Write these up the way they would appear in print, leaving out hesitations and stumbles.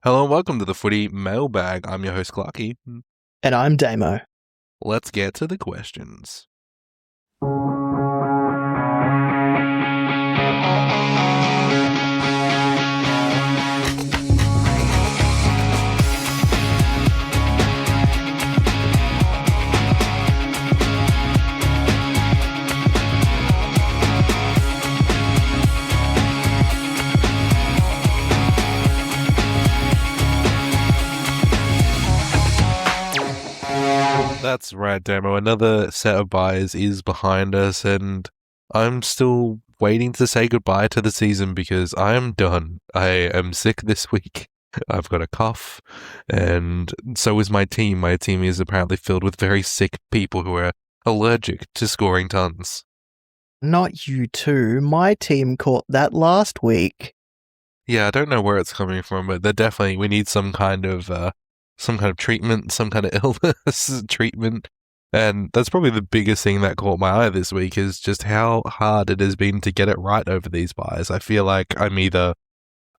Hello and welcome to the Footy Mailbag. I'm your host, Clarky. And I'm Damo. Let's get to the questions. That's right, Demo. Another set of buys is behind us, and I'm still waiting to say goodbye to the season because I am done. I am sick this week. I've got a cough, and so is my team. My team is apparently filled with very sick people who are allergic to scoring tons. Not you two. My team caught that last week. Yeah, I don't know where it's coming from, but we need some kind of treatment, some kind of illness treatment. And that's probably the biggest thing that caught my eye this week is just how hard it has been to get it right over these buys. I feel like I'm either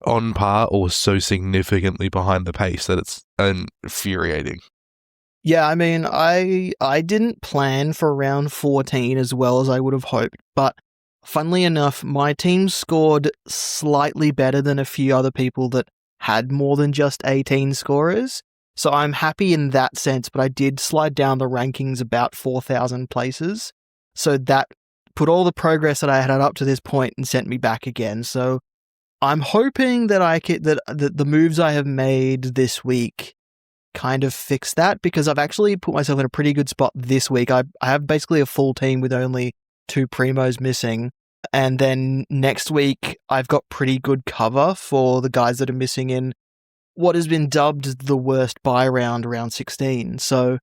on par or so significantly behind the pace that it's infuriating. Yeah, I mean, I didn't plan for round 14 as well as I would have hoped, but funnily enough, my team scored slightly better than a few other people that had more than just 18 scorers. So I'm happy in that sense, but I did slide down the rankings about 4,000 places. So that put all the progress that I had up to this point and sent me back again. So I'm hoping that that the moves I have made this week kind of fix that, because I've actually put myself in a pretty good spot this week. I have basically a full team with only two primos missing. And then next week, I've got pretty good cover for the guys that are missing in what has been dubbed the worst buy round, round 16. So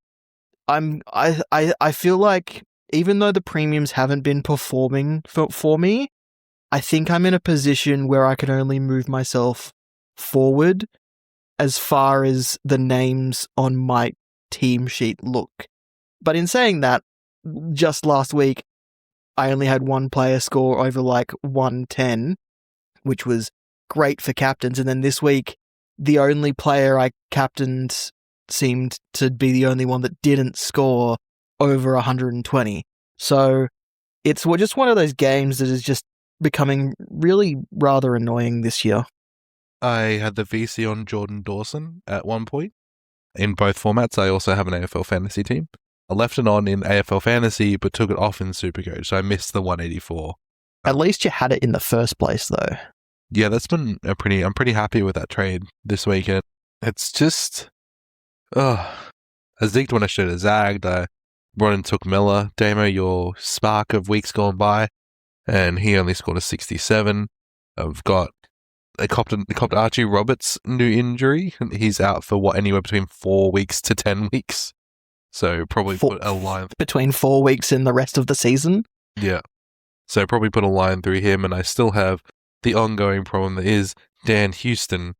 I feel like even though the premiums haven't been performing for me, I think I'm in a position where I can only move myself forward as far as the names on my team sheet look. But in saying that, just last week, I only had one player score over like 110, which was great for captains. And then this week, the only player I captained seemed to be the only one that didn't score over 120. So it's just one of those games that is just becoming really rather annoying this year. I had the VC on Jordan Dawson at one point in both formats. I also have an AFL fantasy team. I left it on in AFL fantasy, but took it off in Supercoach, so I missed the 184. At least you had it in the first place, though. Yeah, that's been I'm pretty happy with that trade this weekend. It's just, I zigged when I should have zagged. I brought in Took Miller, Damo, your spark of weeks gone by, and he only scored a 67. I copped Archie Roberts' new injury. He's out for anywhere between 4 weeks to 10 weeks. So probably put a line between 4 weeks and the rest of the season. Yeah. So probably put a line through him, and I still have the ongoing problem that is Dan Houston.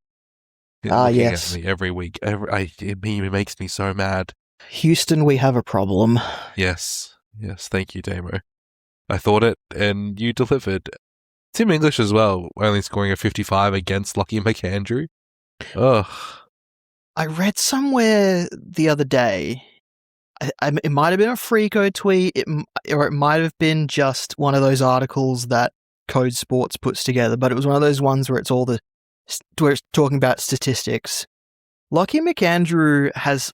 Yes. At me every week. It makes me so mad. Houston, we have a problem. Yes. Thank you, Damo. I thought it, and you delivered. Tim English as well, only scoring a 55 against Lockie McAndrew. Ugh. I read somewhere the other day, it might have been a Freako tweet, or it might have been just one of those articles that Code Sports puts together, but it was one of those ones where it's where it's talking about statistics. Lockie McAndrew has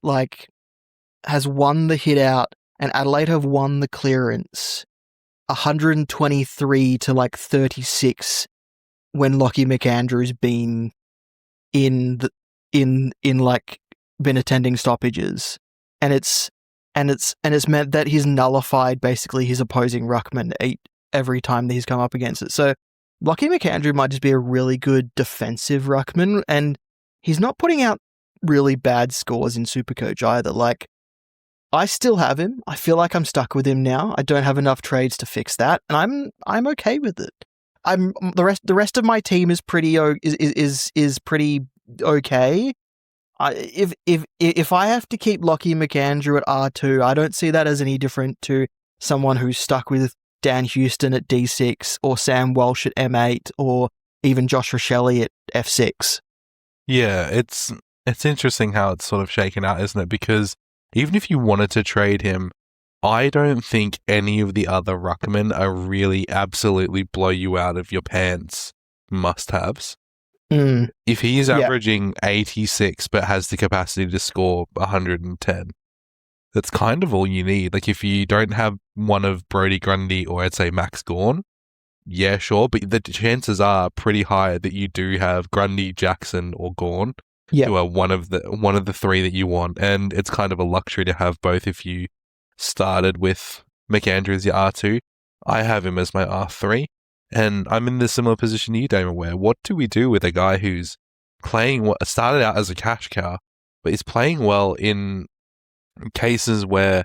won the hit out, and Adelaide have won the clearance 123 to 36 when Lockie McAndrew's been been attending stoppages, and it's meant that he's nullified basically his opposing ruckman every time that he's come up against it. So Lockie McAndrew might just be a really good defensive ruckman, and he's not putting out really bad scores in Supercoach either. I still have him. I feel like I'm stuck with him now. I don't have enough trades to fix that, and I'm okay with it. The rest of my team is pretty pretty okay. If I have to keep Lockie McAndrew at R2, I don't see that as any different to someone who's stuck with Dan Houston at D6 or Sam Walsh at M8 or even Josh Rochelle at F6. Yeah, it's interesting how it's sort of shaken out, isn't it? Because even if you wanted to trade him, I don't think any of the other ruckmen are really absolutely blow you out of your pants must-haves. Mm, If he's yeah, averaging 86 but has the capacity to score 110, that's kind of all you need. Like if you don't have one of Brody Grundy or I'd say Max Gawn, yeah, sure, but the chances are pretty high that you do have Grundy, Jackson, or Gawn, yeah, who are one of the three that you want, and it's kind of a luxury to have both. If you started with McAndrew as your R2, I have him as my R3, and I'm in the similar position to you, Damon. Where what do we do with a guy who's playing what started out as a cash cow, but he's playing well in cases where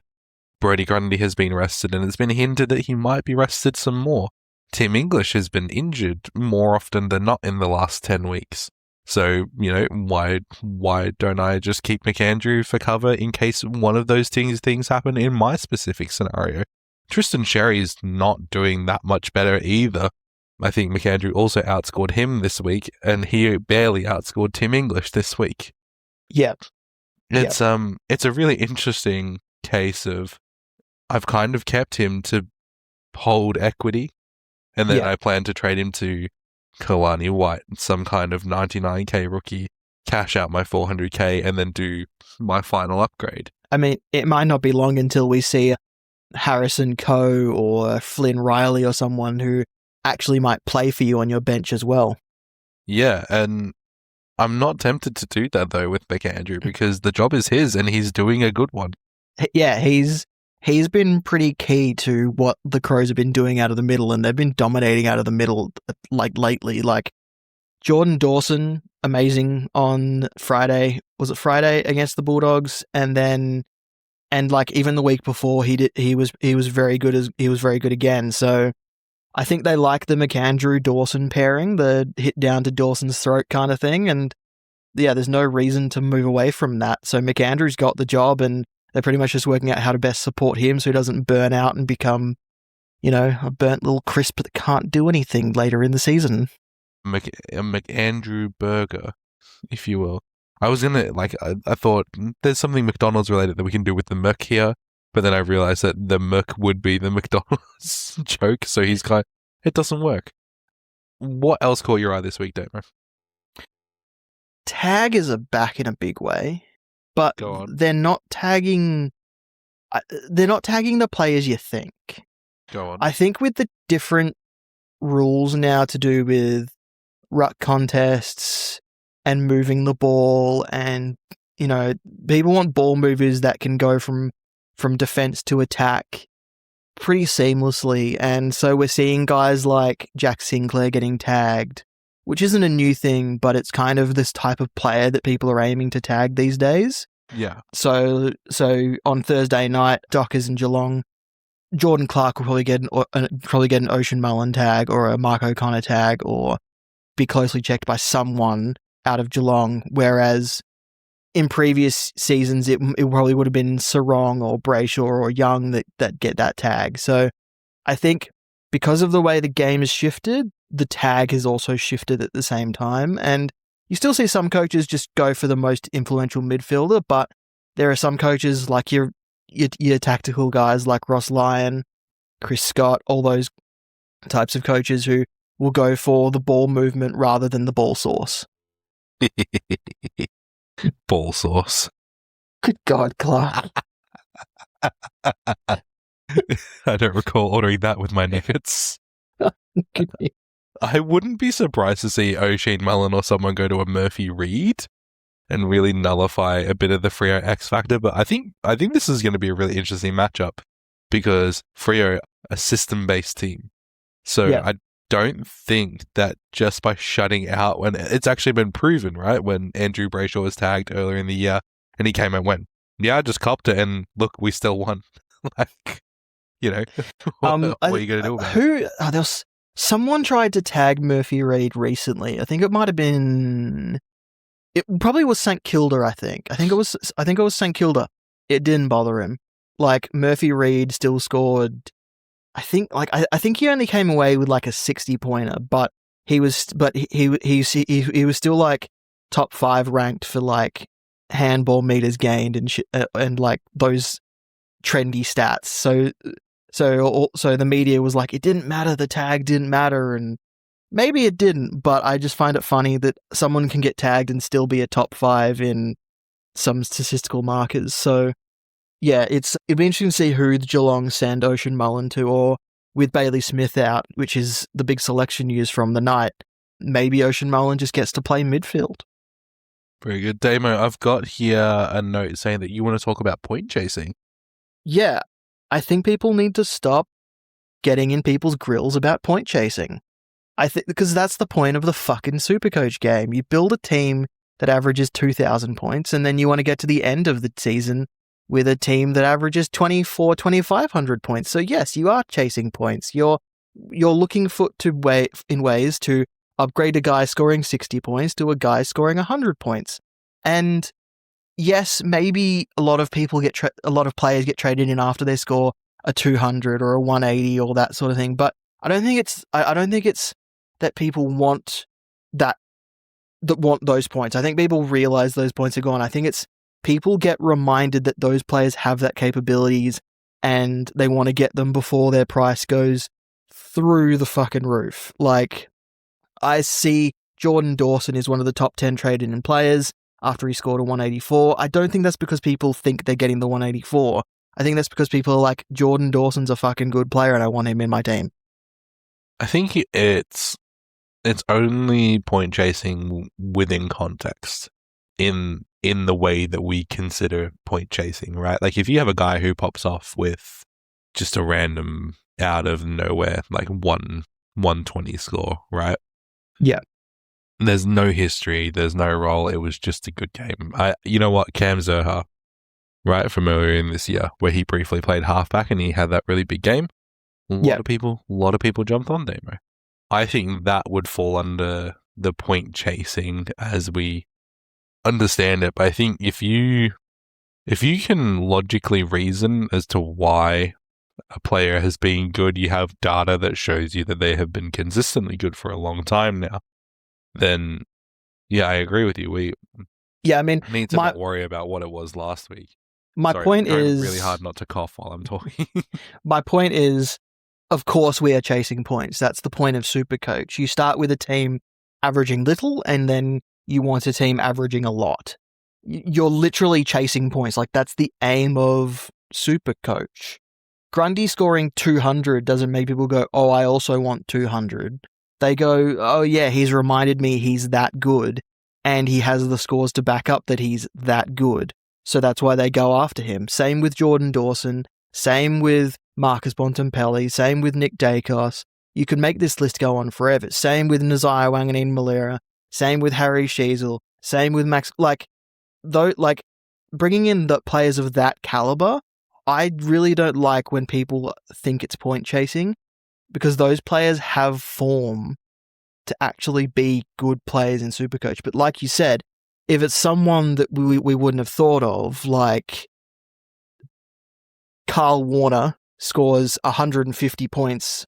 Brody Grundy has been rested, and it's been hinted that he might be rested some more. Tim English has been injured more often than not in the last 10 weeks. So, why don't I just keep McAndrew for cover in case one of those things happen in my specific scenario? Tristan Xerri's not doing that much better either. I think McAndrew also outscored him this week, and he barely outscored Tim English this week. yeah, yeah, It's a really interesting case of I've kind of kept him to hold equity, and then yeah. I plan to trade him to Kalani White, some kind of 99k rookie, cash out my 400k, and then do my final upgrade. I mean, it might not be long until we see Harrison Coe or Flynn Riley or someone who actually might play for you on your bench as well. Yeah, and I'm not tempted to do that though with McAndrew because the job is his and he's doing a good one. Yeah, he's been pretty key to what the Crows have been doing out of the middle, and they've been dominating out of the middle like lately. Like Jordan Dawson, amazing on Friday. Was it Friday against the Bulldogs? And like even the week before, he was very good he was very good again. So I think they like the McAndrew Dawson pairing, the hit down to Dawson's throat kind of thing, and yeah, there's no reason to move away from that. So McAndrew's got the job, and they're pretty much just working out how to best support him so he doesn't burn out and become, a burnt little crisp that can't do anything later in the season. A McAndrew burger, if you will. I was gonna I thought there's something McDonald's related that we can do with the Mc here, but then I realized that the Mc would be the McDonald's joke, so it doesn't work. What else caught your eye this week, Damo? Tag is back in a big way, but Go on. they're not tagging. They're not tagging the players you think. Go on. I think with the different rules now to do with ruck contests and moving the ball, and people want ball movers that can go from defense to attack pretty seamlessly, and so we're seeing guys like Jack Sinclair getting tagged, which isn't a new thing, but it's kind of this type of player that people are aiming to tag these days. Yeah. So on Thursday night, Dockers and Geelong, Jordan Clark will probably get an Ocean Mullen tag or a Mark O'Connor tag, or be closely checked by someone out of Geelong. Whereas in previous seasons, it probably would have been Sarong or Brayshaw or Young that get that tag. So I think because of the way the game has shifted, the tag has also shifted at the same time. And you still see some coaches just go for the most influential midfielder, but there are some coaches like your tactical guys like Ross Lyon, Chris Scott, all those types of coaches who will go for the ball movement rather than the ball source. Ball sauce. Good God, Clark. I don't recall ordering that with my nuggets. I wouldn't be surprised to see O'Shane Mullen or someone go to a Murphy Reed and really nullify a bit of the Freo X factor. But I think this is going to be a really interesting matchup because Freo a system-based team. So Yeah. I don't think that just by shutting out when it's actually been proven, right? When Andrew Brayshaw was tagged earlier in the year and he came and went, yeah, I just copped it and look, we still won. Like, what are you going to do about it? There was someone tried to tag Murphy Reid recently. I think it might have been. It probably was St Kilda. I think it was St Kilda. It didn't bother him. Like Murphy Reid still scored. I think he only came away with like a 60-pointer, but he was still like top 5 ranked for like handball meters gained and like those trendy stats. So the media was like, it didn't matter, the tag didn't matter, and maybe it didn't, but I just find it funny that someone can get tagged and still be a top 5 in some statistical markers. So yeah, it'd be interesting to see who the Geelong send Ocean Mullen to, or with Bailey Smith out, which is the big selection news from the night, maybe Ocean Mullen just gets to play midfield. Very good. Damo, I've got here a note saying that you want to talk about point chasing. Yeah, I think people need to stop getting in people's grills about point chasing. I think because that's the point of the fucking Supercoach game. You build a team that averages 2,000 points, and then you want to get to the end of the season with a team that averages 2,500 points. So yes, you are chasing points. You're looking in ways to upgrade a guy scoring 60 points to a guy scoring 100 points. And yes, maybe a lot of players get traded in after they score a 200 or a 180 or that sort of thing. But I don't think it's that people want want those points. I think people realize those points are gone. I think it's people get reminded that those players have that capabilities and they want to get them before their price goes through the fucking roof. Like, I see Jordan Dawson is one of the top 10 traded in players after he scored a 184. I don't think that's because people think they're getting the 184. I think that's because people are like, Jordan Dawson's a fucking good player and I want him in my team. I think it's only point chasing within context in the way that we consider point chasing, right? Like if you have a guy who pops off with just a random out of nowhere, like 120 score, right? Yeah. There's no history, there's no role, it was just a good game. You know what, Cam Zerha, right, from earlier in this year, where he briefly played halfback and he had that really big game. A lot of people jumped on Damo. I think that would fall under the point chasing as we understand it. But I think if you can logically reason as to why a player has been good, you have data that shows you that they have been consistently good for a long time now, then yeah, I agree with you. We need to not worry about what it was last week. My point is really hard not to cough while I'm talking. My point is, of course, we are chasing points. That's the point of Supercoach. You start with a team averaging little, and then you want a team averaging a lot. You're literally chasing points. Like, that's the aim of Supercoach. Grundy scoring 200 doesn't make people go, oh, I also want 200. They go, oh yeah, he's reminded me he's that good, and he has the scores to back up that he's that good. So that's why they go after him. Same with Jordan Dawson. Same with Marcus Bontempelli. Same with Nick Dacos. You could make this list go on forever. Same with Nazai Wanganeen-Malera. Same with Harry Sheasel. Same with Max. Bringing in the players of that caliber, I really don't like when people think it's point chasing, because those players have form to actually be good players in Supercoach. But like you said, if it's someone that we wouldn't have thought of, like Carl Warner scores 150 points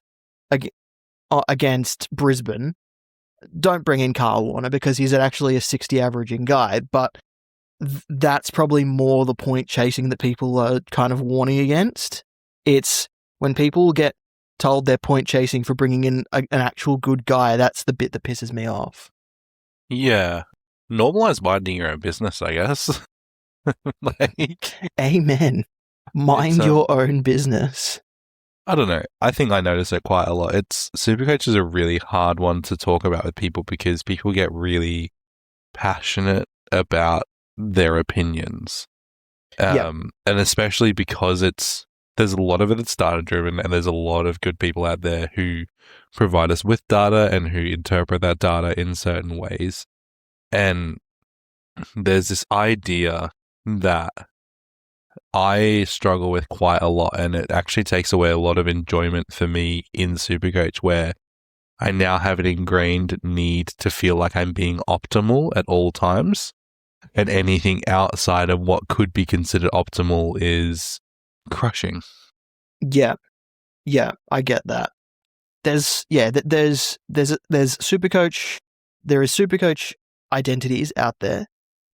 against Brisbane, don't bring in Carl Warner because he's actually a 60 averaging guy, but that's probably more the point chasing that people are kind of warning against. It's when people get told they're point chasing for bringing in an actual good guy, that's the bit that pisses me off. Yeah. Normalize minding your own business, I guess. Amen. Mind your own business. I don't know. I think I notice it quite a lot. Supercoach is a really hard one to talk about with people because people get really passionate about their opinions. And especially because there's a lot of it that's data driven, and there's a lot of good people out there who provide us with data and who interpret that data in certain ways. And there's this idea that I struggle with quite a lot, and it actually takes away a lot of enjoyment for me in Supercoach, where I now have an ingrained need to feel like I'm being optimal at all times, and anything outside of what could be considered optimal is crushing. Yeah, I get that. There's Supercoach. There is Supercoach identities out there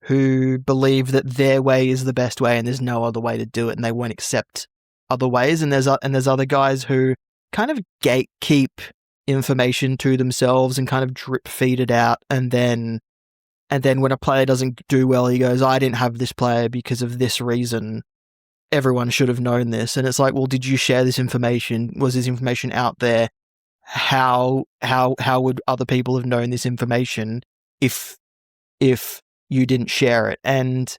who believe that their way is the best way and there's no other way to do it, and they won't accept other ways. And there's other guys who kind of gatekeep information to themselves and kind of drip feed it out, and then when a player doesn't do well, he goes, I didn't have this player because of this reason. Everyone should have known this. And it's like, well, did you share this information? Was this information out there? How would other people have known this information if you didn't share it? And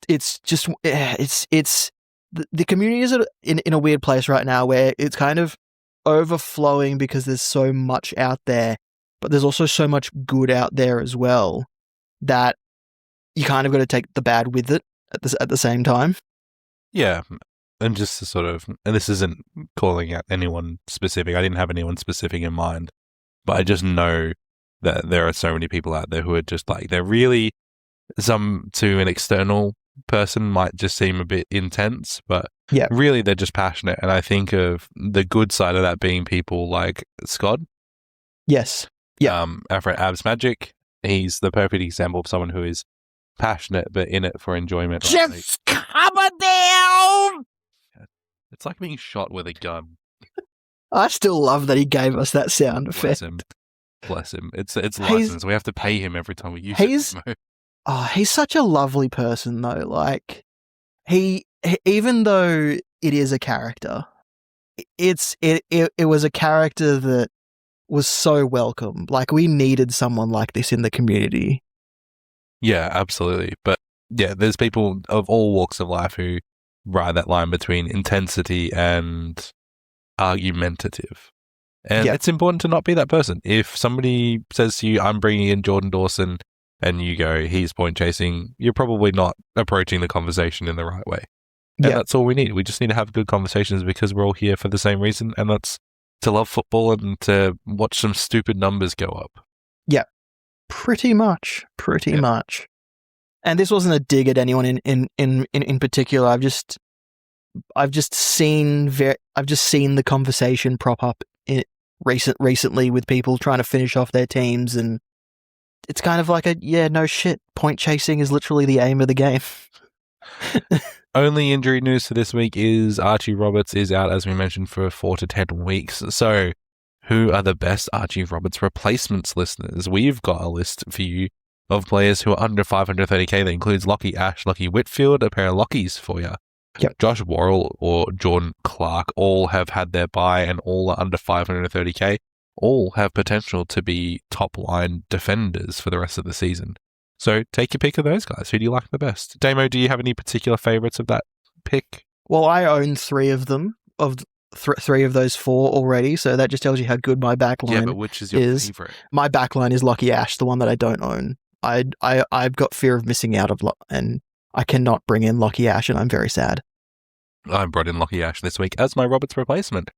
it's just it's the community is in a weird place right now where it's kind of overflowing because there's so much out there, but there's also so much good out there as well that you kind of got to take the bad with it at the same time. Yeah, and just to sort of, and this isn't calling out anyone specific. I didn't have anyone specific in mind, but I just know that there are so many people out there who are just like, they're really, some to an external person might just seem a bit intense, but yeah, really they're just passionate. And I think of the good side of that being people like Scott. Yes. Yeah. Our friend Abs Magic. He's the perfect example of someone who is passionate but in it for enjoyment. Just cover down! It's like being shot with a gun. I still love that he gave us that sound Bless effect. him. Bless him. It's licensed. We have to pay him every time we use it. He's such a lovely person though. Like he even though it is a character, it was a character that was so welcome. Like we needed someone like this in the community. Yeah, absolutely. But yeah, there's people of all walks of life who ride that line between intensity and argumentative. And it's important to not be that person. If somebody says to you, I'm bringing in Jordan Dawson, and you go, he's point chasing, you're probably not approaching the conversation in the right way. And that's all we need. We just need to have good conversations because we're all here for the same reason, and that's to love football and to watch some stupid numbers go up. Yeah. Pretty much. And this wasn't a dig at anyone in particular. I've just seen the conversation prop up recently with people trying to finish off their teams, and it's kind of like no shit. Point chasing is literally the aim of the game. Only injury news for this week is Archie Roberts is out, as we mentioned, for 4 to 10 weeks. So, who are the best Archie Roberts replacements, listeners? We've got a list for you of players who are under 530k. That includes Lockie Ash, Lockie Whitfield, a pair of Lockies for you. Yep. Josh Worrell or Jordan Clark all have had their bye and all are under 530k. All have potential to be top-line defenders for the rest of the season. So take your pick of those guys. Who do you like the best? Damo, do you have any particular favourites of that pick? Well, I own 3 of them, three of those 4 already, so that just tells you how good my backline is. Yeah, but which is your favourite? My backline is Lockie Ash, the one that I don't own. I've got fear of missing out and I cannot bring in Lockie Ash, and I'm very sad. I brought in Lockie Ash this week as my Roberts replacement.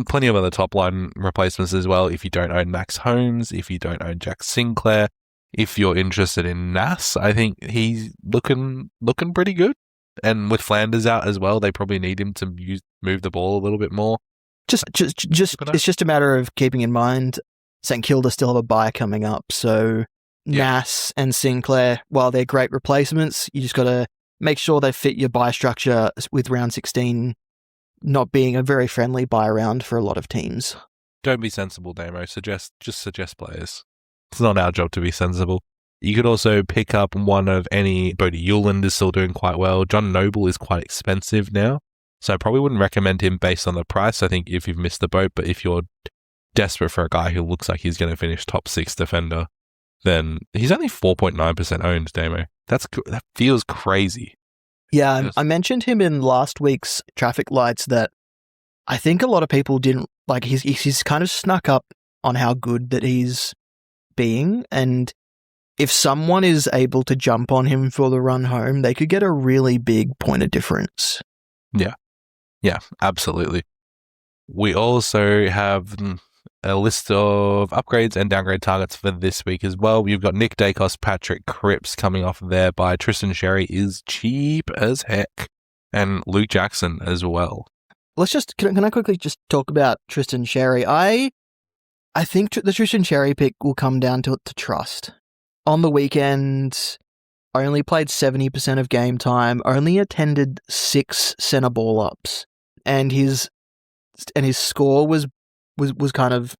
Plenty of other top-line replacements as well. If you don't own Max Holmes, if you don't own Jack Sinclair, if you're interested in Nass, I think he's looking pretty good. And with Flanders out as well, they probably need him to move the ball a little bit more. Just it's just a matter of keeping in mind St Kilda still have a bye coming up, so Nass and Sinclair, while they're great replacements, you just got to make sure they fit your bye structure with round 16 not being a very friendly bye round for a lot of teams. Don't be sensible, Damo. Just suggest players. It's not our job to be sensible. You could also pick up one of any. Bodie Hewland is still doing quite well. John Noble is quite expensive now, so I probably wouldn't recommend him based on the price. I think if you've missed the boat, but if you're desperate for a guy who looks like he's going to finish top 6 defender, then he's only 4.9% owned, Damo. That feels crazy. Yeah, I mentioned him in last week's Traffic Lights that I think a lot of people didn't like. He's kind of snuck up on how good that he's being, and if someone is able to jump on him for the run home, they could get a really big point of difference. Yeah, absolutely. We also have a list of upgrades and downgrade targets for this week as well. You've got Nick Dacos, Patrick Cripps coming off there by Tristan Xerri is cheap as heck, and Luke Jackson as well. Can I quickly just talk about Tristan Xerri? I think the Tristan Xerri pick will come down to trust. on the weekend, only played 70% of game time, only attended 6 center ball ups, and his score was kind of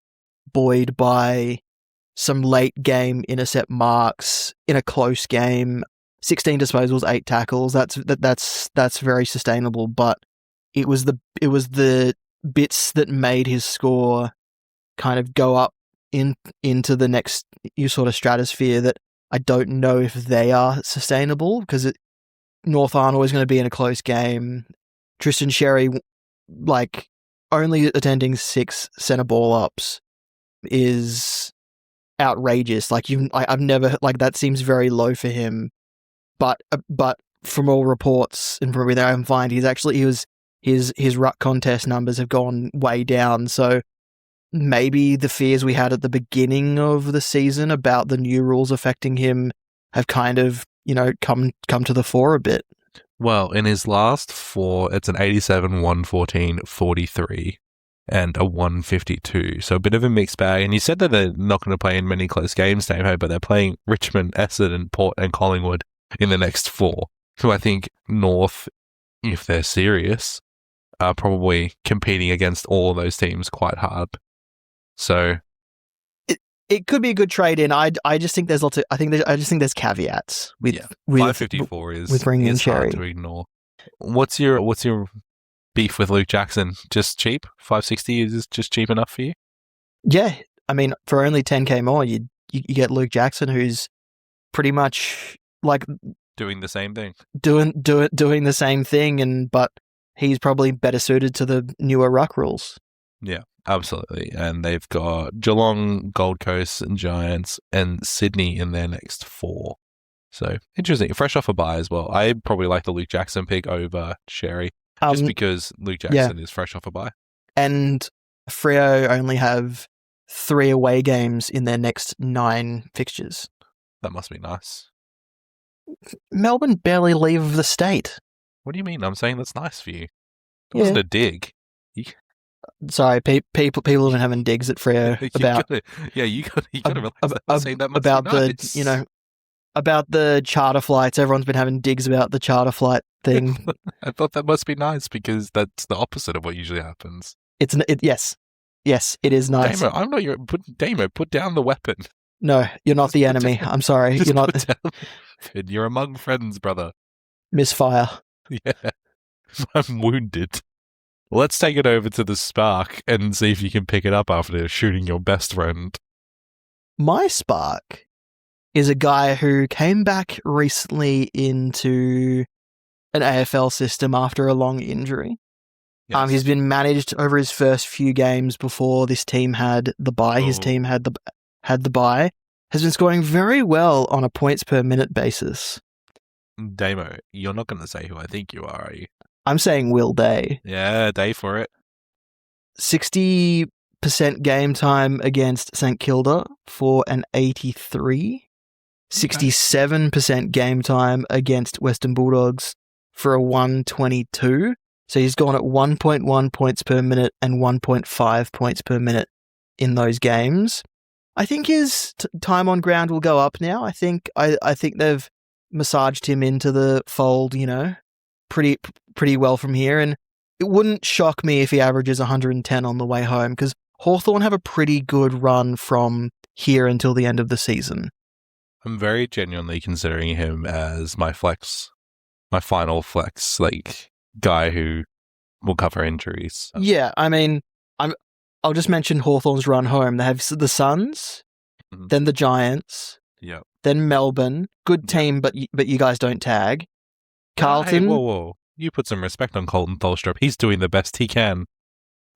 buoyed by some late game intercept marks in a close game. 16 disposals, 8 tackles. That's very sustainable, but it was the bits that made his score kind of go up into the next sort of stratosphere that I don't know if they are sustainable, because North aren't always going to be in a close game. Tristan Xerri, like, only attending 6 center ball ups is outrageous. Like, I've never, like, that seems very low for him. But from all reports and from everything I can find, his ruck contest numbers have gone way down. So maybe the fears we had at the beginning of the season about the new rules affecting him have kind of, come to the fore a bit. Well, in his last 4, it's an 87, 114, 43, and a 152. So a bit of a mixed bag. And you said that they're not going to play in many close games, Damo, but they're playing Richmond, Essendon, Port, and Collingwood in the next 4. So I think North, if they're serious, are probably competing against all of those teams quite hard. So it could be a good trade in. I just think there's lots of. I just think there's caveats with 554 is bringing in hard Xerri to ignore. What's your beef with Luke Jackson? Just cheap? 560 is just cheap enough for you? Yeah, I mean, for only 10k more, you get Luke Jackson, who's pretty much like doing the same thing. Doing the same thing, but he's probably better suited to the newer ruck rules. Yeah, absolutely. And they've got Geelong, Gold Coast, and Giants, and Sydney in their next 4. So interesting. Fresh off a bye as well. I probably like the Luke Jackson pick over Xerri, just because Luke Jackson is fresh off a bye. And Freo only have 3 away games in their next 9 fixtures. That must be nice. Melbourne barely leave the state. What do you mean? I'm saying that's nice for you. It wasn't a dig. Sorry, people have been having digs at Freo about. You gotta realize that. Saying that must about be nice. the about the charter flights. Everyone's been having digs about the charter flight thing. I thought that must be nice because that's the opposite of what usually happens. Yes, it is nice. Damo, I'm not your Damo. Put down the weapon. No, you're not the enemy. I'm sorry, you're not. You're among friends, brother. Misfire. Yeah, I'm wounded. Let's take it over to the Spark and see if you can pick it up after shooting your best friend. My Spark is a guy who came back recently into an AFL system after a long injury. Yes. He's been managed over his first few games before this team had the bye. His team had the bye. Has been scoring very well on a points per minute basis. Damo, you're not going to say who I think you are you? I'm saying Will Day. Yeah, Day for it. 60% game time against St Kilda for an 83. 67% game time against Western Bulldogs for a 122. So he's gone at 1.1 points per minute and 1.5 points per minute in those games. I think his time on ground will go up now. I think they've massaged him into the fold, pretty well from here, and it wouldn't shock me if he averages 110 on the way home, because Hawthorn have a pretty good run from here until the end of the season. I'm very genuinely considering him as my final flex, like, guy who will cover injuries. So. Yeah, I mean, I'll just mention Hawthorn's run home. They have the Suns, then the Giants, then Melbourne. Good team, but you guys don't tag. Carlton. Hey, whoa. You put some respect on Colton Tholstrup. He's doing the best he can.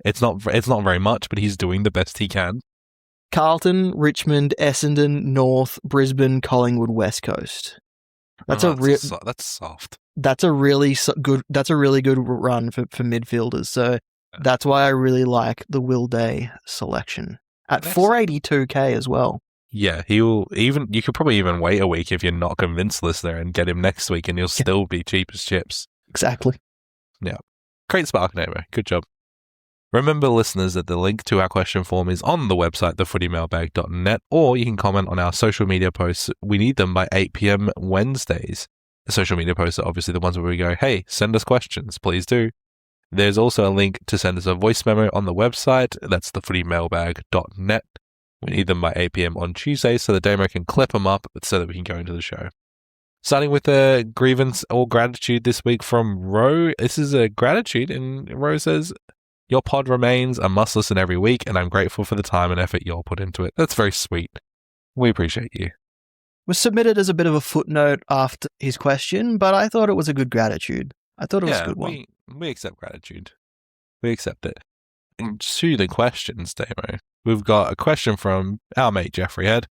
It's not very much, but he's doing the best he can. Carlton, Richmond, Essendon, North, Brisbane, Collingwood, West Coast. That's soft. That's a really good run for midfielders. So that's why I really like the Will Day selection at 482k as well. Yeah, you could probably even wait a week if you're not convinced, listener, and get him next week, and he'll still be cheap as chips. Exactly. Yeah, great Spark neighbor. Good job. Remember, listeners, that the link to our question form is on the website, thefootymailbag.net, or you can comment on our social media posts. We need them by 8 p.m. Wednesdays. The social media posts are obviously the ones where we go, hey, send us questions. Please do. There's also a link to send us a voice memo on the website. That's thefootymailbag.net. We need them by 8 p.m. on Tuesday so the demo can clip them up so that we can go into the show. Starting with a grievance or gratitude this week from Ro. This is a gratitude, and Ro says, your pod remains a must listen every week, and I'm grateful for the time and effort y'all put into it. That's very sweet. We appreciate you. Was submitted as a bit of a footnote after his question, but I thought it was a good gratitude. I thought it was a good one. We accept gratitude. We accept it. And to the questions, Damo. We've got a question from our mate Jeffrey Head.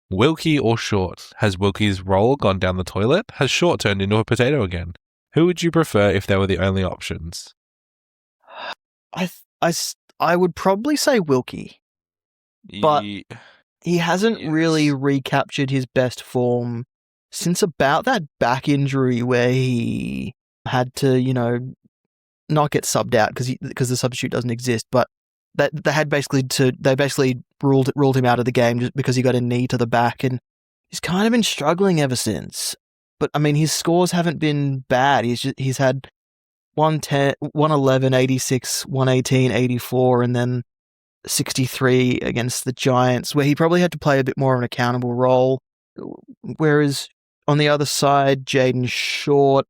Wilkie or Short? Has Wilkie's roll gone down the toilet? Has Short turned into a potato again? Who would you prefer if they were the only options? I would probably say Wilkie, but he hasn't really recaptured his best form since about that back injury where he had to, not get subbed out because the substitute doesn't exist, but they basically ruled him out of the game just because he got a knee to the back, and he's kind of been struggling ever since. But I mean, his scores haven't been bad. He's had 110, 111, 86, 118, 84, and then 63 against the Giants, where he probably had to play a bit more of an accountable role. Whereas on the other side, Jaden Short.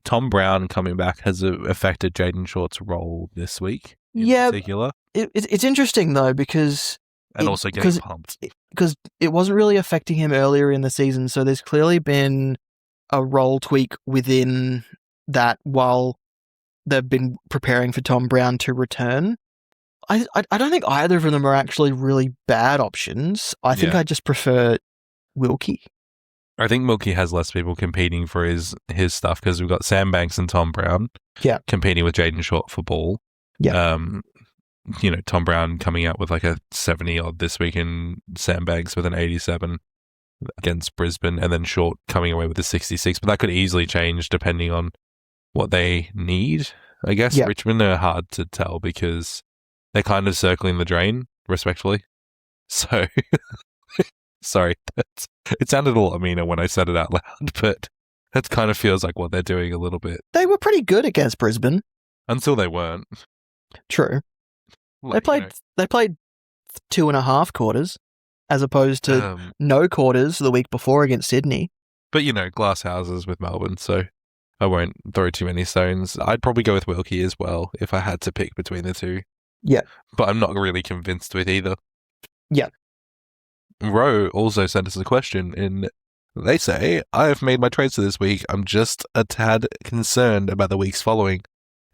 Tom Brown coming back has affected Jaden Short's role this week in particular. It's interesting, though, because... And also getting pumped. Because it wasn't really affecting him earlier in the season, so there's clearly been a role tweak within that while they've been preparing for Tom Brown to return. I don't think either of them are actually really bad options. I think I just prefer Wilkie. I think Wilkie has less people competing for his stuff because we've got Sam Banks and Tom Brown competing with Jaden Short for ball. Yeah. Tom Brown coming out with like a 70 odd this week and Sam Banks with an 87 against Brisbane, and then Short coming away with a 66. But that could easily change depending on what they need. I guess Richmond are hard to tell because they're kind of circling the drain, respectfully. So, sorry, it sounded a lot meaner when I said it out loud, but that kind of feels like what they're doing a little bit. They were pretty good against Brisbane. Until they weren't. True. They played 2.5 quarters as opposed to no quarters the week before against Sydney. But, glass houses with Melbourne, so I won't throw too many stones. I'd probably go with Wilkie as well if I had to pick between the two. Yeah. But I'm not really convinced with either. Yeah. Ro also sent us a question and they say, I have made my trades for this week. I'm just a tad concerned about the weeks following.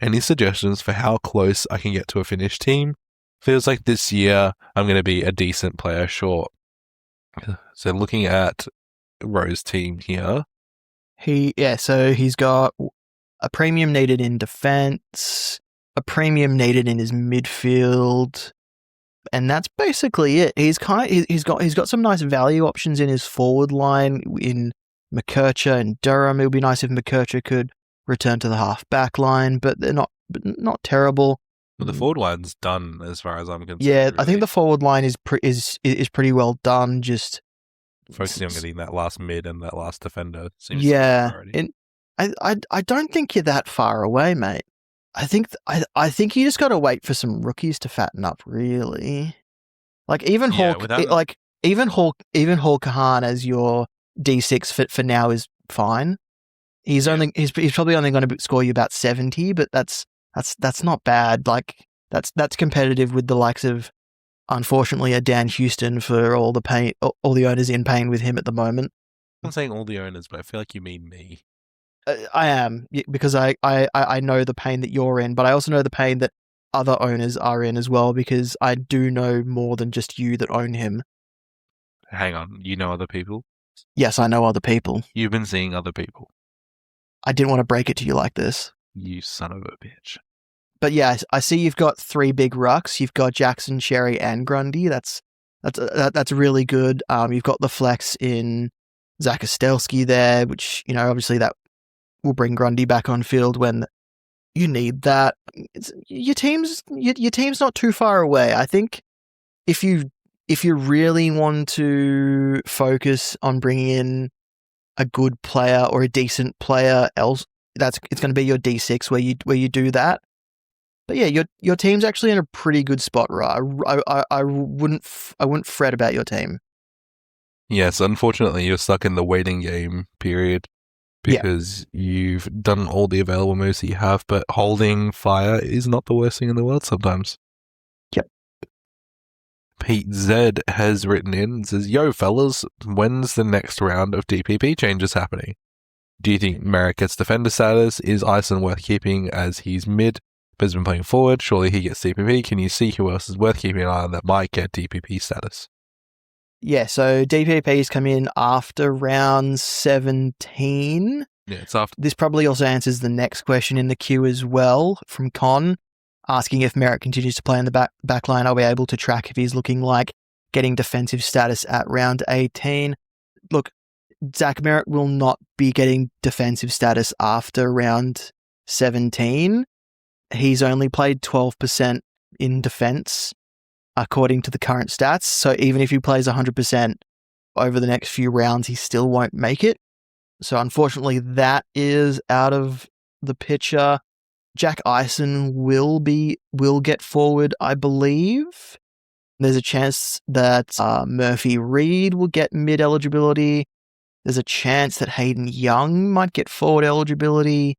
Any suggestions for how close I can get to a finished team? Feels like this year I'm going to be a decent player short. So looking at Ro's team here. So he's got a premium needed in defense, a premium needed in his midfield, and that's basically it. He's got some nice value options in his forward line in McKercher and Durham. It would be nice if McKercher could return to the half back line, but they're not terrible. Well, the forward line's done as far as I'm concerned. Yeah, really. I think the forward line is pretty well done. Just focusing on getting that last mid and that last defender. Seems and I don't think you're that far away, mate. I think you just got to wait for some rookies to fatten up, really. Like even Hall Kahan as your D6 for now is fine. He's probably only going to score you about 70, but that's not bad. Like that's competitive with the likes of, unfortunately, a Dan Houston for all the owners in pain with him at the moment. I'm saying all the owners, but I feel like you mean me. I am, because I know the pain that you're in, but I also know the pain that other owners are in as well, because I do know more than just you that own him. Hang on, you know other people? Yes, I know other people. You've been seeing other people. I didn't want to break it to you like this. You son of a bitch. But yeah, I see you've got 3 big rucks. You've got Jackson, Xerri, and Grundy. That's really good. You've got the flex in Zach Ostelski there, which obviously that will bring Grundy back on field when You need that. Your team's not too far away. I think if you really want to focus on bringing in a good player or a decent player, it's going to be your D6 where you do that. But yeah, your team's actually in a pretty good spot, right? I wouldn't fret about your team. Yes, unfortunately, you're stuck in the waiting game period because you've done all the available moves that you have, but holding fire is not the worst thing in the world sometimes. Yep. Pete Z has written in and says, "Yo, fellas, when's the next round of DPP changes happening? Do you think Merrick gets defender status? Is Ison worth keeping as he's mid, but has been playing forward? Surely he gets DPP. Can you see who else is worth keeping an eye on that might get DPP status?" Yeah, so DPPs come in after round 17. Yeah, it's after. This probably also answers the next question in the queue as well from Con, asking if Merrick continues to play in the back line. Are we able to track if he's looking like getting defensive status at round 18? Look, Zach Merrick will not be getting defensive status after round 17. He's only played 12% in defense, according to the current stats. So even if he plays 100% over the next few rounds, he still won't make it. So unfortunately, that is out of the picture. Jack Ison will get forward, I believe. There's a chance that Murphy Reed will get mid eligibility. There's a chance that Hayden Young might get forward eligibility.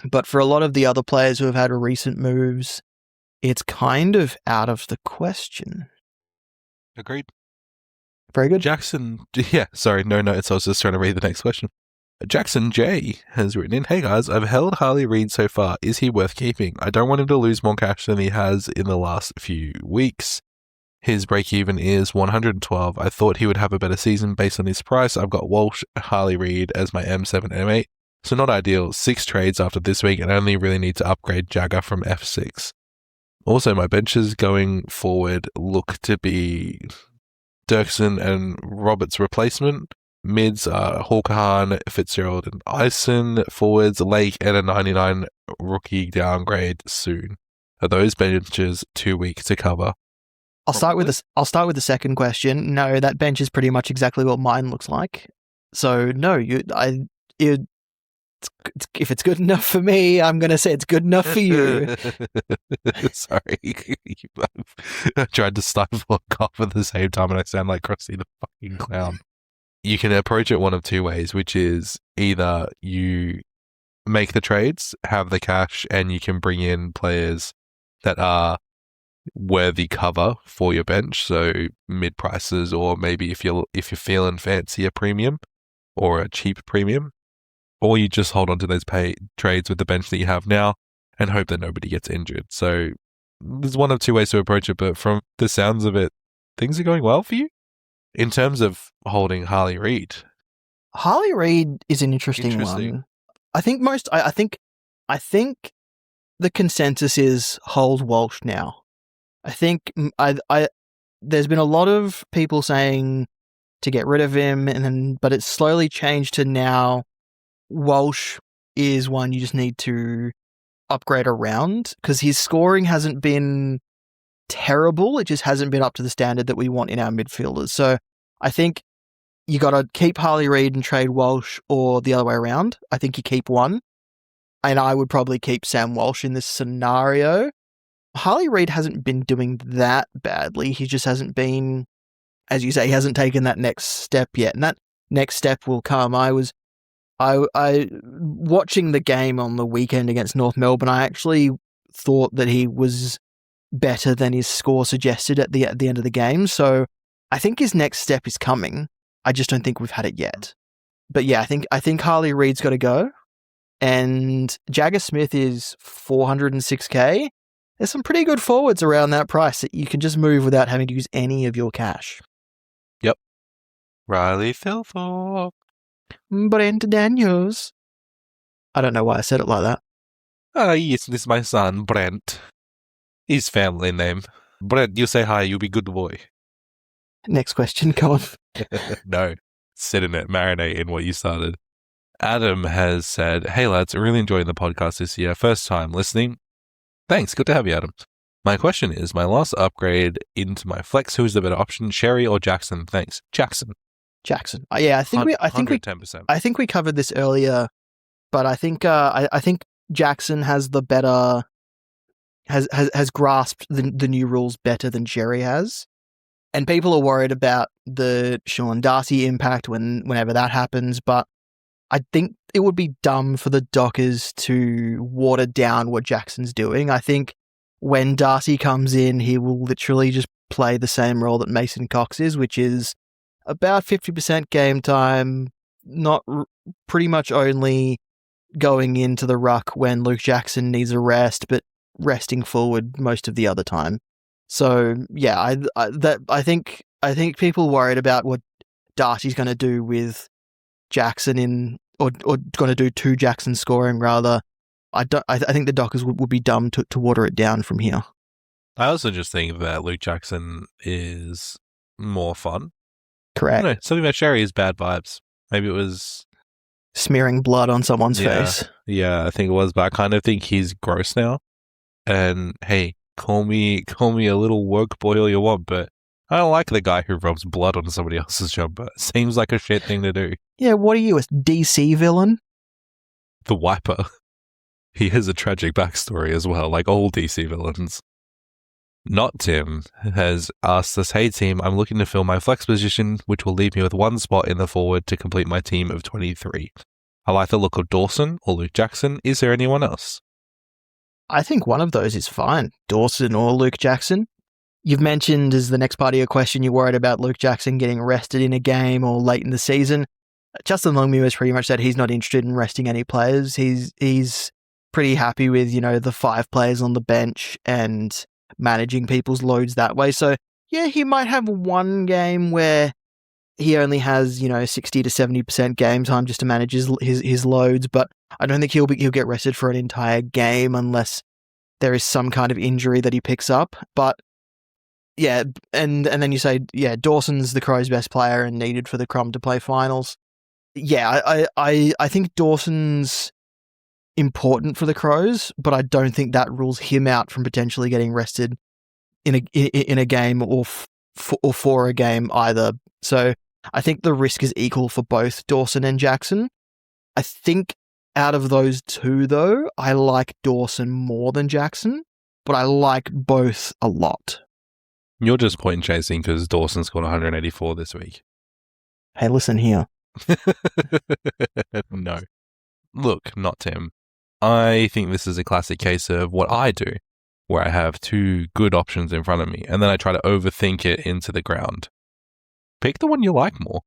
But for a lot of the other players who have had recent moves, it's kind of out of the question. Agreed. Very good. Jackson, yeah, sorry, no notes. I was just trying to read the next question. Jackson J has written in, "Hey guys, I've held Harley Reid so far. Is he worth keeping? I don't want him to lose more cash than he has in the last few weeks. His break-even is 112. I thought he would have a better season based on his price. I've got Walsh, Harley Reid as my M7, M8. So not ideal. 6 trades after this week and only really need to upgrade Jagger from F6. Also, my benches going forward look to be Dirksen and Roberts' replacement. Mids are Hawkahan, Fitzgerald, and Ison. Forwards, Lake, and a 99 rookie downgrade soon. Are those benches too weak to cover?" I'll start with the second question. No, that bench is pretty much exactly what mine looks like. So no, if it's good enough for me, I'm going to say it's good enough for you. Sorry. I tried to stifle a cough at the same time and I sound like Krusty the fucking Clown. You can approach it one of two ways, which is either you make the trades, have the cash, and you can bring in players that are worthy cover for your bench, so mid prices, or maybe if you're feeling fancy, a premium or a cheap premium. Or you just hold on to those trades with the bench that you have now and hope that nobody gets injured. So there's one of two ways to approach it, but from the sounds of it, things are going well for you. In terms of holding Harley Reid. Harley Reid is an interesting one. I think I think the consensus is hold Walsh now. I think there's been a lot of people saying to get rid of him, but it's slowly changed to now Walsh is one you just need to upgrade around because his scoring hasn't been terrible. It just hasn't been up to the standard that we want in our midfielders. So I think you got to keep Harley Reid and trade Walsh, or the other way around. I think you keep one. And I would probably keep Sam Walsh in this scenario. Harley Reid hasn't been doing that badly. He just hasn't been, as you say, he hasn't taken that next step yet. And that next step will come. I watching the game on the weekend against North Melbourne, I actually thought that he was better than his score suggested at the end of the game. So I think his next step is coming. I just don't think we've had it yet. But yeah, I think Harley Reid's got to go. And Jagger Smith is 406k. There's some pretty good forwards around that price that you can just move without having to use any of your cash. Yep. Riley Philthorpe. Brent Daniels. I don't know why I said it like that. Yes, this is my son, Brent. His family name. Brent, you say hi, you be good boy. Next question, go on. No, sit in it, marinate in what you started. Adam has said, "Hey lads, really enjoying the podcast this year. First time listening. Thanks, good to have you, Adam. My question is, my last upgrade into my flex, who is the better option, Xerri or Jackson? Thanks, Jackson. Jackson. Yeah, I think we 110%. I think we covered this earlier, but I think Jackson has the better has grasped the new rules better than Xerri has. And people are worried about the Sean Darcy impact whenever that happens, but I think it would be dumb for the Dockers to water down what Jackson's doing. I think when Darcy comes in, he will literally just play the same role that Mason Cox is, which is about 50% game time, pretty much only going into the ruck when Luke Jackson needs a rest, but resting forward most of the other time. So yeah, I think people worried about what Darcy's going to do with Jackson or going to do to Jackson scoring rather. I think the Dockers would be dumb to water it down from here. I also just think that Luke Jackson is more fun. Correct. I don't know, something about Xerri is bad vibes. Maybe it was smearing blood on someone's face. Yeah, I think it was, but I kind of think he's gross now. And hey, call me a little woke boy all you want, but I don't like the guy who rubs blood on somebody else's jumper. Seems like a shit thing to do. Yeah, what are you, a DC villain? The Wiper. He has a tragic backstory as well, like all DC villains. Not Tim has asked us, "Hey team, I'm looking to fill my flex position, which will leave me with one spot in the forward to complete my team of 23. I like the look of Dawson or Luke Jackson. Is there anyone else?" I think one of those is fine. Dawson or Luke Jackson. You've mentioned as the next part of your question, you're worried about Luke Jackson getting rested in a game or late in the season. Justin Longmuir has pretty much said he's not interested in resting any players. He's pretty happy with, the 5 players on the bench and managing people's loads that way. So yeah, he might have one game where he only has, 60 to 70% game time just to manage his loads, but I don't think he'll get rested for an entire game unless there is some kind of injury that he picks up. But yeah, and then you say, yeah, Dawson's the Crows' best player and needed for the Crum to play finals. Yeah, I think Dawson's important for the Crows, but I don't think that rules him out from potentially getting rested in a game or for a game either. So I think the risk is equal for both Dawson and Jackson. I think out of those two, though, I like Dawson more than Jackson, but I like both a lot. You're just point chasing because Dawson scored 184 this week. Hey, listen here. No. Look, not Tim. I think this is a classic case of what I do, where I have 2 good options in front of me, and then I try to overthink it into the ground. Pick the one you like more.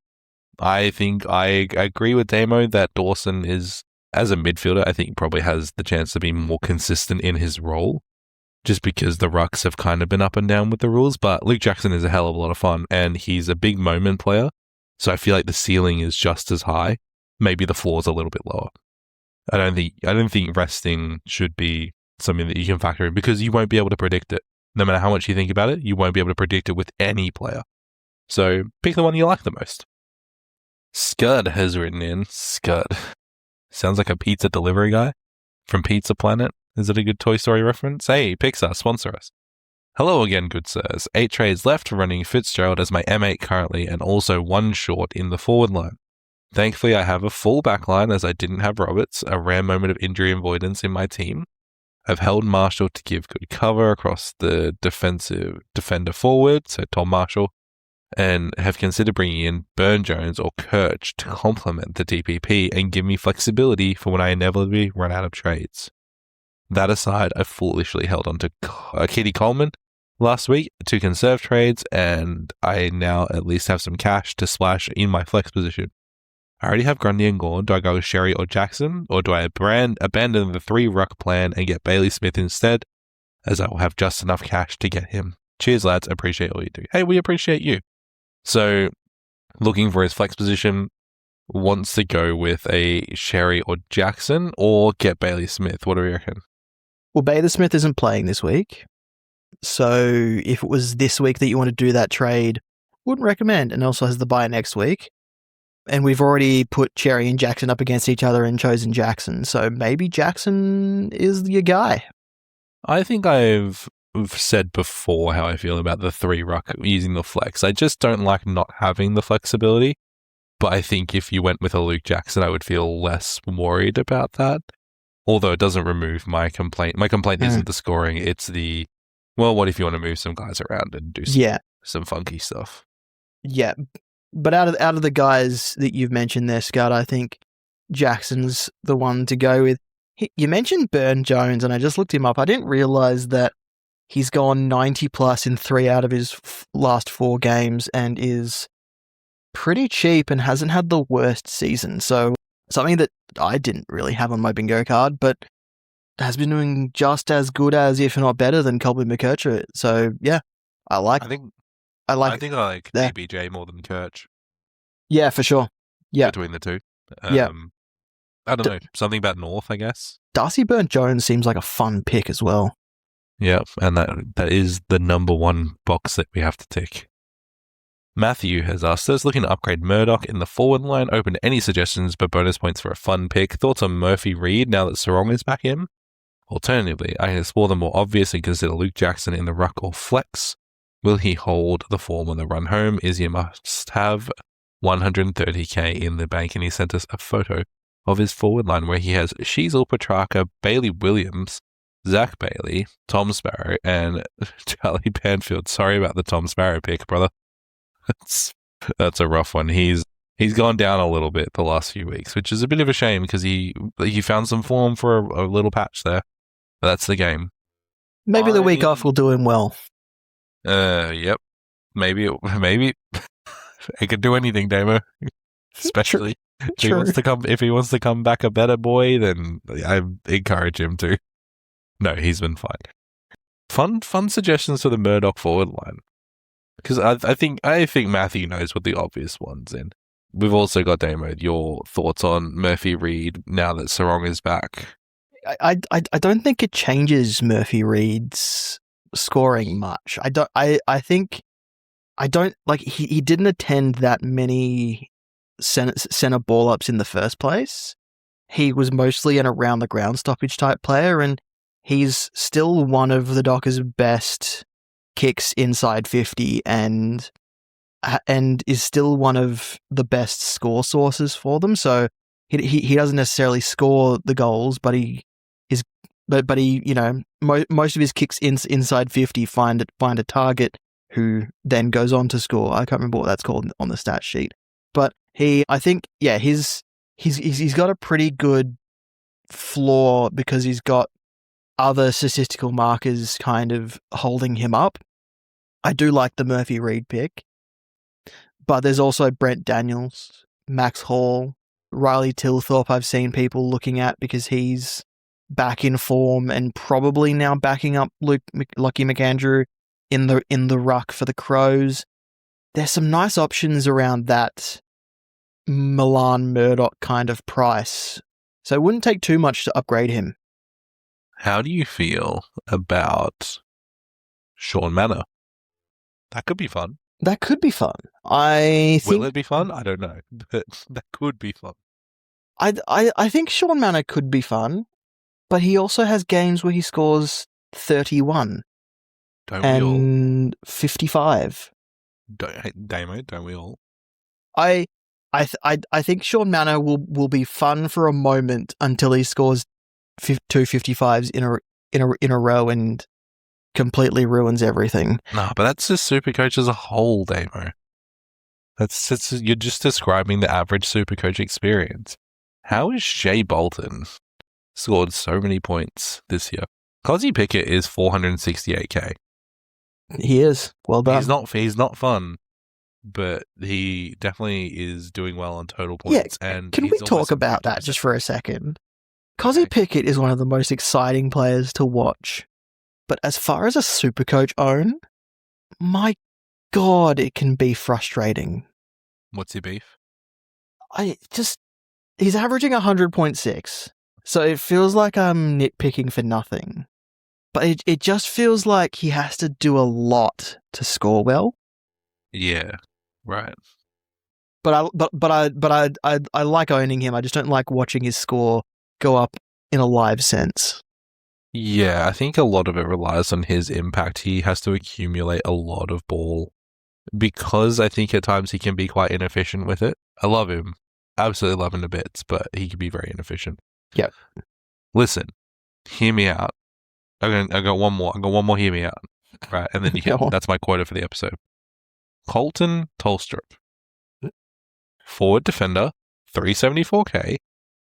I think I agree with Damo that Dawson is, as a midfielder, I think probably has the chance to be more consistent in his role, just because the rucks have kind of been up and down with the rules, but Luke Jackson is a hell of a lot of fun, and he's a big moment player, so I feel like the ceiling is just as high. Maybe the floor's a little bit lower. I don't think resting should be something that you can factor in because you won't be able to predict it. No matter how much you think about it, you won't be able to predict it with any player. So pick the one you like the most. Scud has written in. Scud. Sounds like a pizza delivery guy from Pizza Planet. Is it a good Toy Story reference? Hey, Pixar, sponsor us. Hello again, good sirs. 8 trades left, running Fitzgerald as my M8 currently, and also 1 short in the forward line. Thankfully, I have a full back line as I didn't have Roberts, a rare moment of injury avoidance in my team. I've held Marshall to give good cover across the defender forward, so Tom Marshall, and have considered bringing in Burn Jones or Kirch to complement the DPP and give me flexibility for when I inevitably run out of trades. That aside, I foolishly held on to Kitty Coleman last week to conserve trades, and I now at least have some cash to splash in my flex position. I already have Grundy and Gore. Do I go with Xerri or Jackson, or do I abandon the 3 ruck plan and get Bailey Smith instead, as I will have just enough cash to get him? Cheers, lads. Appreciate all you do. Hey, we appreciate you. So, looking for his flex position, wants to go with a Xerri or Jackson, or get Bailey Smith. What do we reckon? Well, Bailey Smith isn't playing this week, so if it was this week that you want to do that trade, wouldn't recommend, and also has the bye next week. And we've already put Xerri and Jackson up against each other and chosen Jackson. So maybe Jackson is your guy. I think I've said before how I feel about the 3 ruck using the flex. I just don't like not having the flexibility. But I think if you went with a Luke Jackson, I would feel less worried about that. Although it doesn't remove my complaint. My complaint isn't the scoring, it's the, well, what if you want to move some guys around and do some funky stuff? Yeah. But out of the guys that you've mentioned there, Scott, I think Jackson's the one to go with. You mentioned Burn Jones, and I just looked him up. I didn't realize that he's gone 90 plus in 3 out of his last 4 games and is pretty cheap and hasn't had the worst season. So something that I didn't really have on my bingo card, but has been doing just as good as, if not better than, Colby McKercher. So yeah, I think I like ABJ more than Kirch. Yeah, for sure. Yeah, between the two. Yeah. I don't know, something about North, I guess. Darcy Burnt Jones seems like a fun pick as well. Yeah, and that is the number 1 box that we have to tick. Matthew has asked us, looking to upgrade Murdoch in the forward line. Open to any suggestions, but bonus points for a fun pick. Thoughts on Murphy Reed now that Sarong is back in? Alternatively, I can explore the more obvious and consider Luke Jackson in the ruck or flex. Will he hold the form on the run home? Is he a must-have? 130k in the bank, and he sent us a photo of his forward line where he has Sheasel, Petrarca, Bailey Williams, Zach Bailey, Tom Sparrow, and Charlie Banfield. Sorry about the Tom Sparrow pick, brother. That's a rough one. He's gone down a little bit the last few weeks, which is a bit of a shame because he found some form for a little patch there. But that's the game. Maybe the week off will do him well. Yep. Maybe it could do anything, Damo. Especially if he wants to come back a better boy, then I encourage him to. No, he's been fine. Fun suggestions for the Murdoch forward line. Because I think Matthew knows what the obvious ones in. We've also got Damo. Your thoughts on Murphy Reed now that Sarong is back? I don't think it changes Murphy Reed's scoring much. He didn't attend that many center ball ups in the first place. He was mostly an around the ground stoppage type player, and he's still one of the Dockers' best kicks inside 50 and is still one of the best score sources for them. So he doesn't necessarily score the goals, but he most of his kicks inside 50 find a target who then goes on to score. I can't remember what that's called on the stat sheet, but he's got a pretty good floor because he's got other statistical markers kind of holding him up. I do like the Murphy Reed pick, but there's also Brent Daniels, Max Hall, Riley Tilthorpe I've seen people looking at because he's back in form and probably now backing up Lucky McAndrew in the ruck for the Crows. There's some nice options around that Milan Murdoch kind of price, so it wouldn't take too much to upgrade him. How do you feel about Sean Manor? That could be fun. That could be fun. Will it be fun? I don't know, but that could be fun. I think Sean Manor could be fun, but he also has games where he scores 31 and 55. Damo, don't we all? I think Sean Manor will be fun for a moment until he scores 255s in a row and completely ruins everything. No, but that's just Supercoach as a whole, Damo. You're just describing the average Supercoach experience. How is Shea Bolton scored so many points this year? Cozzy Pickett is 468k. He is. Well done. He's not fun, but he definitely is doing well on total points. Yeah, and can we talk about that just for a second? Cozzy Pickett is one of the most exciting players to watch. But as far as a Supercoach own, my God, it can be frustrating. What's your beef? He's averaging 100.6, so it feels like I'm nitpicking for nothing. But it just feels like he has to do a lot to score well. Yeah, right. I like owning him. I just don't like watching his score go up in a live sense. Yeah, I think a lot of it relies on his impact. He has to accumulate a lot of ball because I think at times he can be quite inefficient with it. I love him. Absolutely love him to bits, but he can be very inefficient. Yep. Listen, hear me out. I got one more. I got one more. Hear me out. Right, and then you can. That's my quota for the episode. Colton Tolstrup, forward defender, 374k.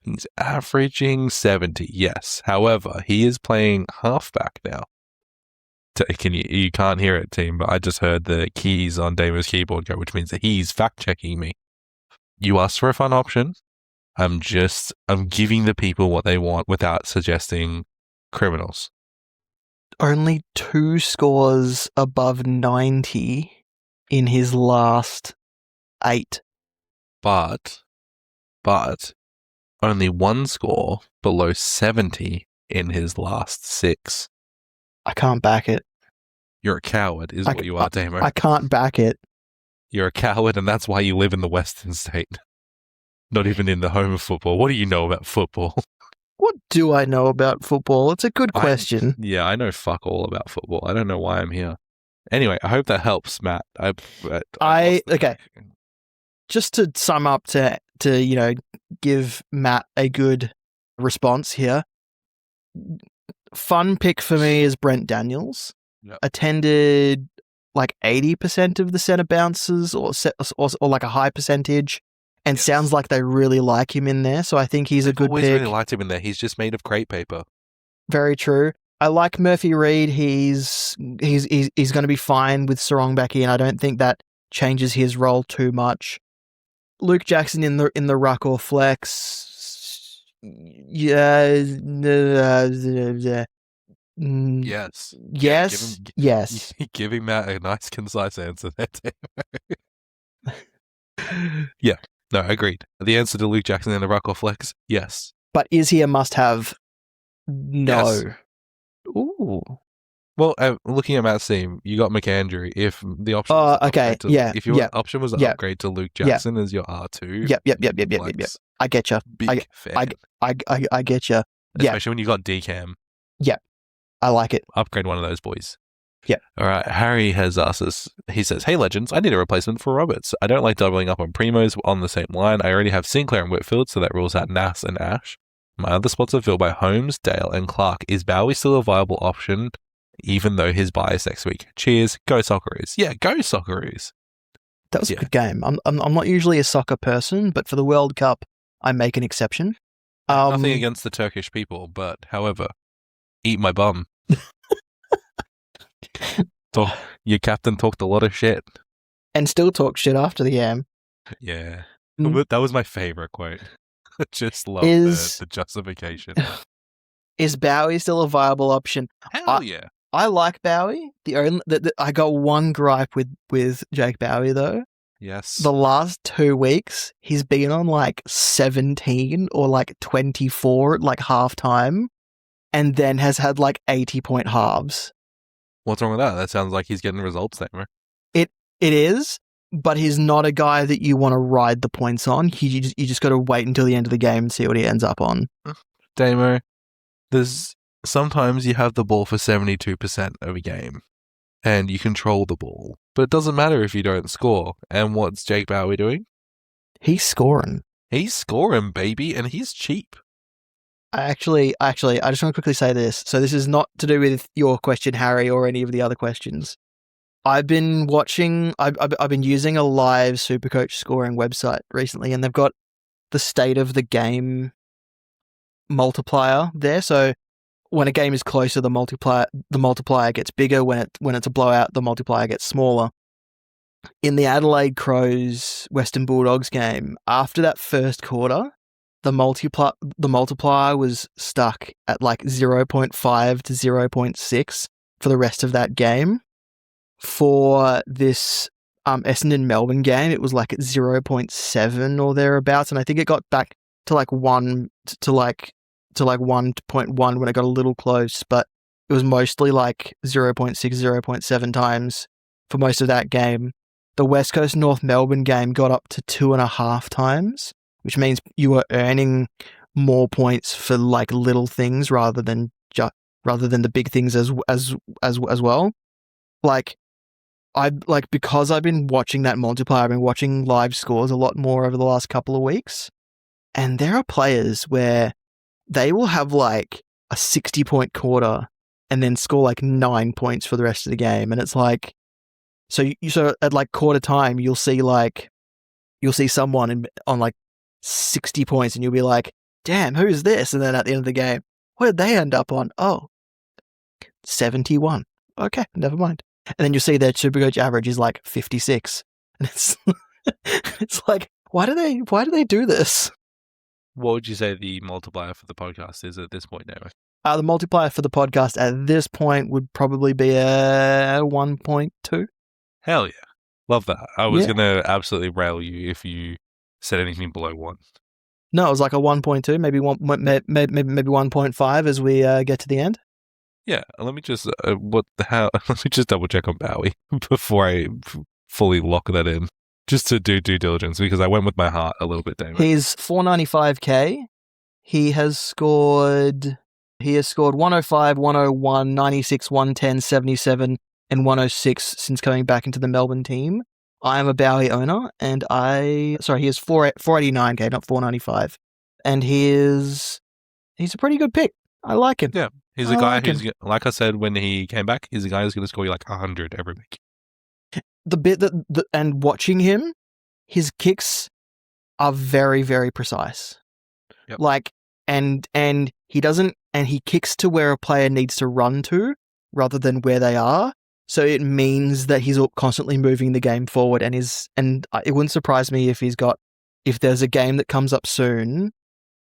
He's averaging 70. Yes, however, he is playing halfback now. You can't hear it, team, but I just heard the keys on Damo's keyboard go, which means that he's fact checking me. You asked for a fun option. I'm giving the people what they want without suggesting criminals. Only 2 scores above 90 in his last 8. But only 1 score below 70 in his last 6. I can't back it. You're a coward, is what you are, Damo. I can't back it. You're a coward, and that's why you live in the Western state. Not even in the home of football. What do you know about football? What do I know about football? It's a good question. I know fuck all about football. I don't know why I'm here. Anyway, I hope that helps, Matt. Okay. Just to sum up to give Matt a good response here. Fun pick for me is Brent Daniels. Yep. Attended like 80% of the centre bounces or like a high percentage, and sounds like they really like him in there. So I think he's a good always pick. Really liked him in there. He's just made of crepe paper. Very true. I like Murphy Reed. He's going to be fine with Sarong back in. I don't think that changes his role too much. Luke Jackson in the ruck or flex. Yes. Yes. Giving Matt a nice, concise answer there, Yeah. No, agreed. The answer to Luke Jackson in the ruck or flex, yes. But is he a must-have? No. Yes. Ooh. Well, looking at Matt's team, you got McAndrew. If the option, if your option was to upgrade to Luke Jackson as your R2, Yep. I get you. Big fan. I get you. Especially when you got DCAM. Yeah, I like it. Upgrade one of those boys. Yeah. All right. Harry has asked us. He says, "Hey legends, I need a replacement for Roberts. I don't like doubling up on primos on the same line. I already have Sinclair and Whitfield, so that rules out Nass and Ash. My other spots are filled by Holmes, Dale, and Clark. Is Bowie still a viable option, even though his bye is next week? Cheers. Go Socceroos. Yeah, go Socceroos. That was a good game. I'm not usually a soccer person, but for the World Cup, I make an exception. Nothing against the Turkish people, but however, eat my bum. Your captain talked a lot of shit. And still talk shit after the game. Yeah. That was my favourite quote. I just love the justification. Is Bowie still a viable option? Hell yeah. I like Bowie. I got one gripe with Jake Bowie though. Yes. The last 2 weeks, he's been on like 17 or like 24 at like halftime, and then has had like 80-point halves. What's wrong with that? That sounds like he's getting results there, right? It is, but he's not a guy that you want to ride the points on. You just got to wait until the end of the game and see what he ends up on. Damo, sometimes you have the ball for 72% of a game, and you control the ball, but it doesn't matter if you don't score. And what's Jake Bowie doing? He's scoring. He's scoring, baby, and he's cheap. I just want to quickly say this. So this is not to do with your question, Harry, or any of the other questions. I've been using a live Supercoach scoring website recently, and they've got the state of the game multiplier there. So when a game is closer, the multiplier gets bigger. When it's a blowout, the multiplier gets smaller. In the Adelaide Crows Western Bulldogs game, after that first quarter, the multiplier was stuck at like 0.5 to 0.6 for the rest of that game. For this Essendon Melbourne game, it was like at 0.7 or thereabouts, and I think it got back to like 1 to 1.1 when it got a little close, but it was mostly like 0.6, 0.7 times for most of that game. the West Coast North Melbourne game got up to 2.5 times, which means you were earning more points for like little things rather than the big things as well. Like because I've been watching that multiplier, I've been watching live scores a lot more over the last couple of weeks, and there are players where they will have like a 60-point quarter and then score like 9 points for the rest of the game, and it's like so at like quarter time you'll see someone on like 60 points and you'll be like, damn, who's this? And then at the end of the game, what did they end up on? Oh, 71. Okay, never mind. And then you see their Supercoach average is like 56, and it's like, why do they do this? What would you say the multiplier for the podcast is at this point, Damo? The multiplier for the podcast at this point would probably be a 1.2. Hell yeah, love that. I was gonna absolutely rail you if you said anything below 1. No, it was like a 1.2, maybe 1.5 as we get to the end. Yeah, let me just what the hell? Let me just double check on Bowie before I fully lock that in, just to do due diligence, because I went with my heart a little bit, Damon. He's 495k. He has scored 105, 101, 96, 110, 77, and 106 since coming back into the Melbourne team. I am a Bowie owner, and he is 489k, not 495, and he's a pretty good pick. I like him. Yeah. He's a guy who's, like I said when he came back, he's a guy who's going to score you like 100 every week. The bit and watching him, his kicks are very, very precise. Yep. Like, and he kicks to where a player needs to run to rather than where they are. So it means that he's constantly moving the game forward, and it wouldn't surprise me if there's a game that comes up soon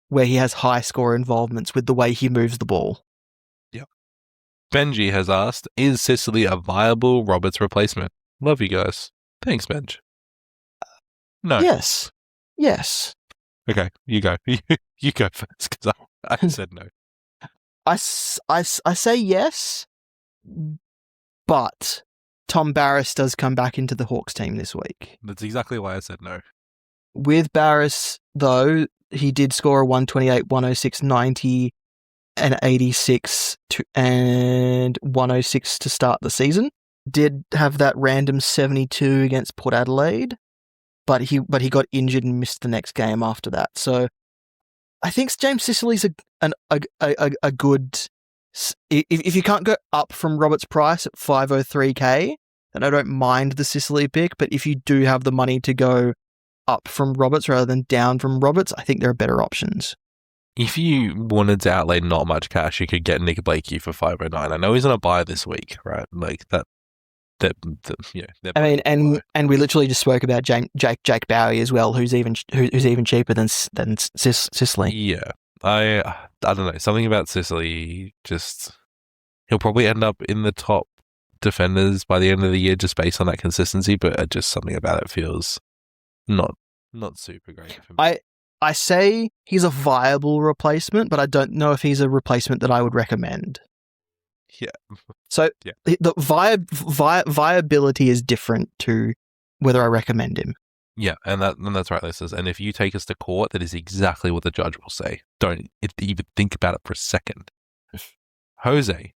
where he has high score involvements with the way he moves the ball. Benji has asked, is Sicily a viable Roberts replacement? Love you guys. Thanks, Benj. No. Yes. Okay, you go. You go first, because I said no. I say yes, but Tom Barras does come back into the Hawks team this week. That's exactly why I said no. With Barras, though, he did score a 128, 106, 90, and 86 and 106 to start the season. Did have that random 72 against Port Adelaide, but he got injured and missed the next game after that. So I think James Sicily's a good. If you can't go up from Roberts' price at 503k, then I don't mind the Sicily pick. But if you do have the money to go up from Roberts rather than down from Roberts, I think there are better options. If you wanted to outlay not much cash, you could get Nick Blakey for 509. I know he's on a buy this week, right? Like that. I mean, and we literally just spoke about Jake Bowie as well, who's even cheaper than Sicily. Yeah, I don't know, something about Sicily. Just he'll probably end up in the top defenders by the end of the year, just based on that consistency. But just something about it feels not super great for me. I say he's a viable replacement, but I don't know if he's a replacement that I would recommend. Yeah. So the viability is different to whether I recommend him. Yeah, and that's right, listeners. And if you take us to court, that is exactly what the judge will say. Don't even think about it for a second. Jose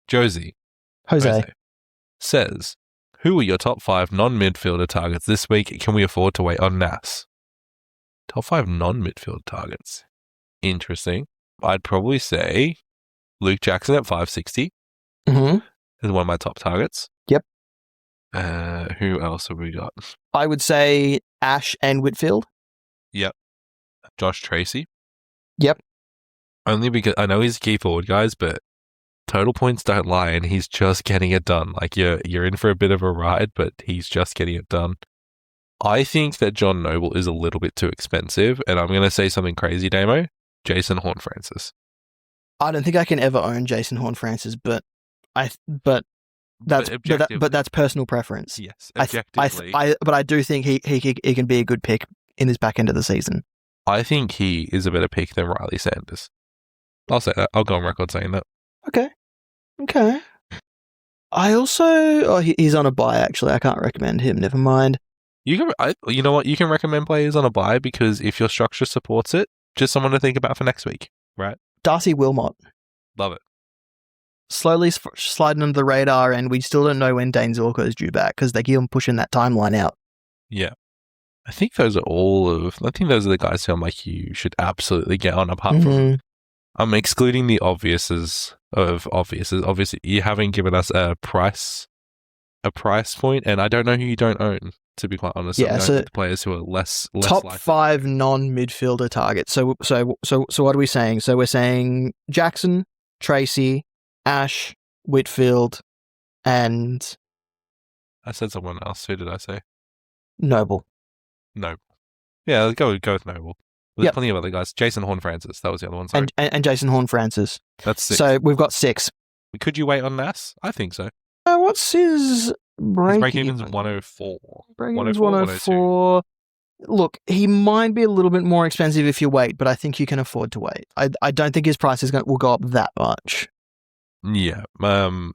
says, who are your top 5 non-midfielder targets this week? Can we afford to wait on Nas? Top 5 non-midfield targets. Interesting. I'd probably say Luke Jackson at 560. Mm-hmm. Is one of my top targets. Yep. Who else have we got? I would say Ash and Whitfield. Yep. Josh Tracy. Yep. Only because I know he's a key forward, guys, but total points don't lie, and he's just getting it done. Like you're in for a bit of a ride, but he's just getting it done. I think that John Noble is a little bit too expensive, and I'm going to say something crazy, Damo. Jason Horne-Francis. I don't think I can ever own Jason Horne-Francis, but that's personal preference. Yes, objectively. But I do think he can be a good pick in this back end of the season. I think he is a better pick than Riley Sanders. I'll say that. I'll go on record saying that. Okay. I also... he's on a buy, actually. I can't recommend him. Never mind. You know what? You can recommend players on a buy because if your structure supports it, just someone to think about for next week, right? Darcy Wilmot. Love it. Slowly sliding under the radar, and we still don't know when Dane Zorko is due back because they keep on pushing that timeline out. Yeah. I think those are the guys who I'm like, you should absolutely get on apart from. I'm excluding the obviouses. Obviously, you haven't given us a price point, and I don't know who you don't own, to be quite honest. Yeah, so the players who are less top likely. 5 non-midfielder targets. So what are we saying? So we're saying Jackson, Tracy, Ash, Whitfield, and I said someone else. Who did I say? Noble. Noble. Yeah, go with Noble. There's Yep. plenty of other guys. Jason Horn-Francis, that was the other one. Sorry. And Jason Horn-Francis. That's 6. So we've got 6. Could you wait on Nass? I think so. What's his break-even? His break-even's 104. Break-even's 104. Look, he might be a little bit more expensive if you wait, but I think you can afford to wait. I don't think his price will go up that much. Yeah. I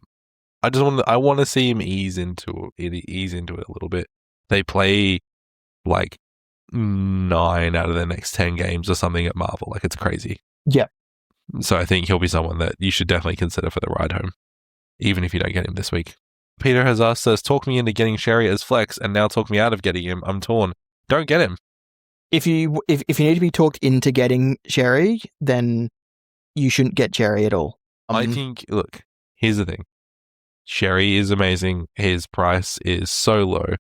want to see him ease into it a little bit. They play like 9 out of their next 10 games or something at Marvel. Like, it's crazy. Yeah. So I think he'll be someone that you should definitely consider for the ride home, even if you don't get him this week. Peter has asked us, talk me into getting Xerri as flex, and now talk me out of getting him. I'm torn. Don't get him. If you need to be talked into getting Xerri, then you shouldn't get Xerri at all. I think, look, here's the thing. Xerri is amazing. His price is so low,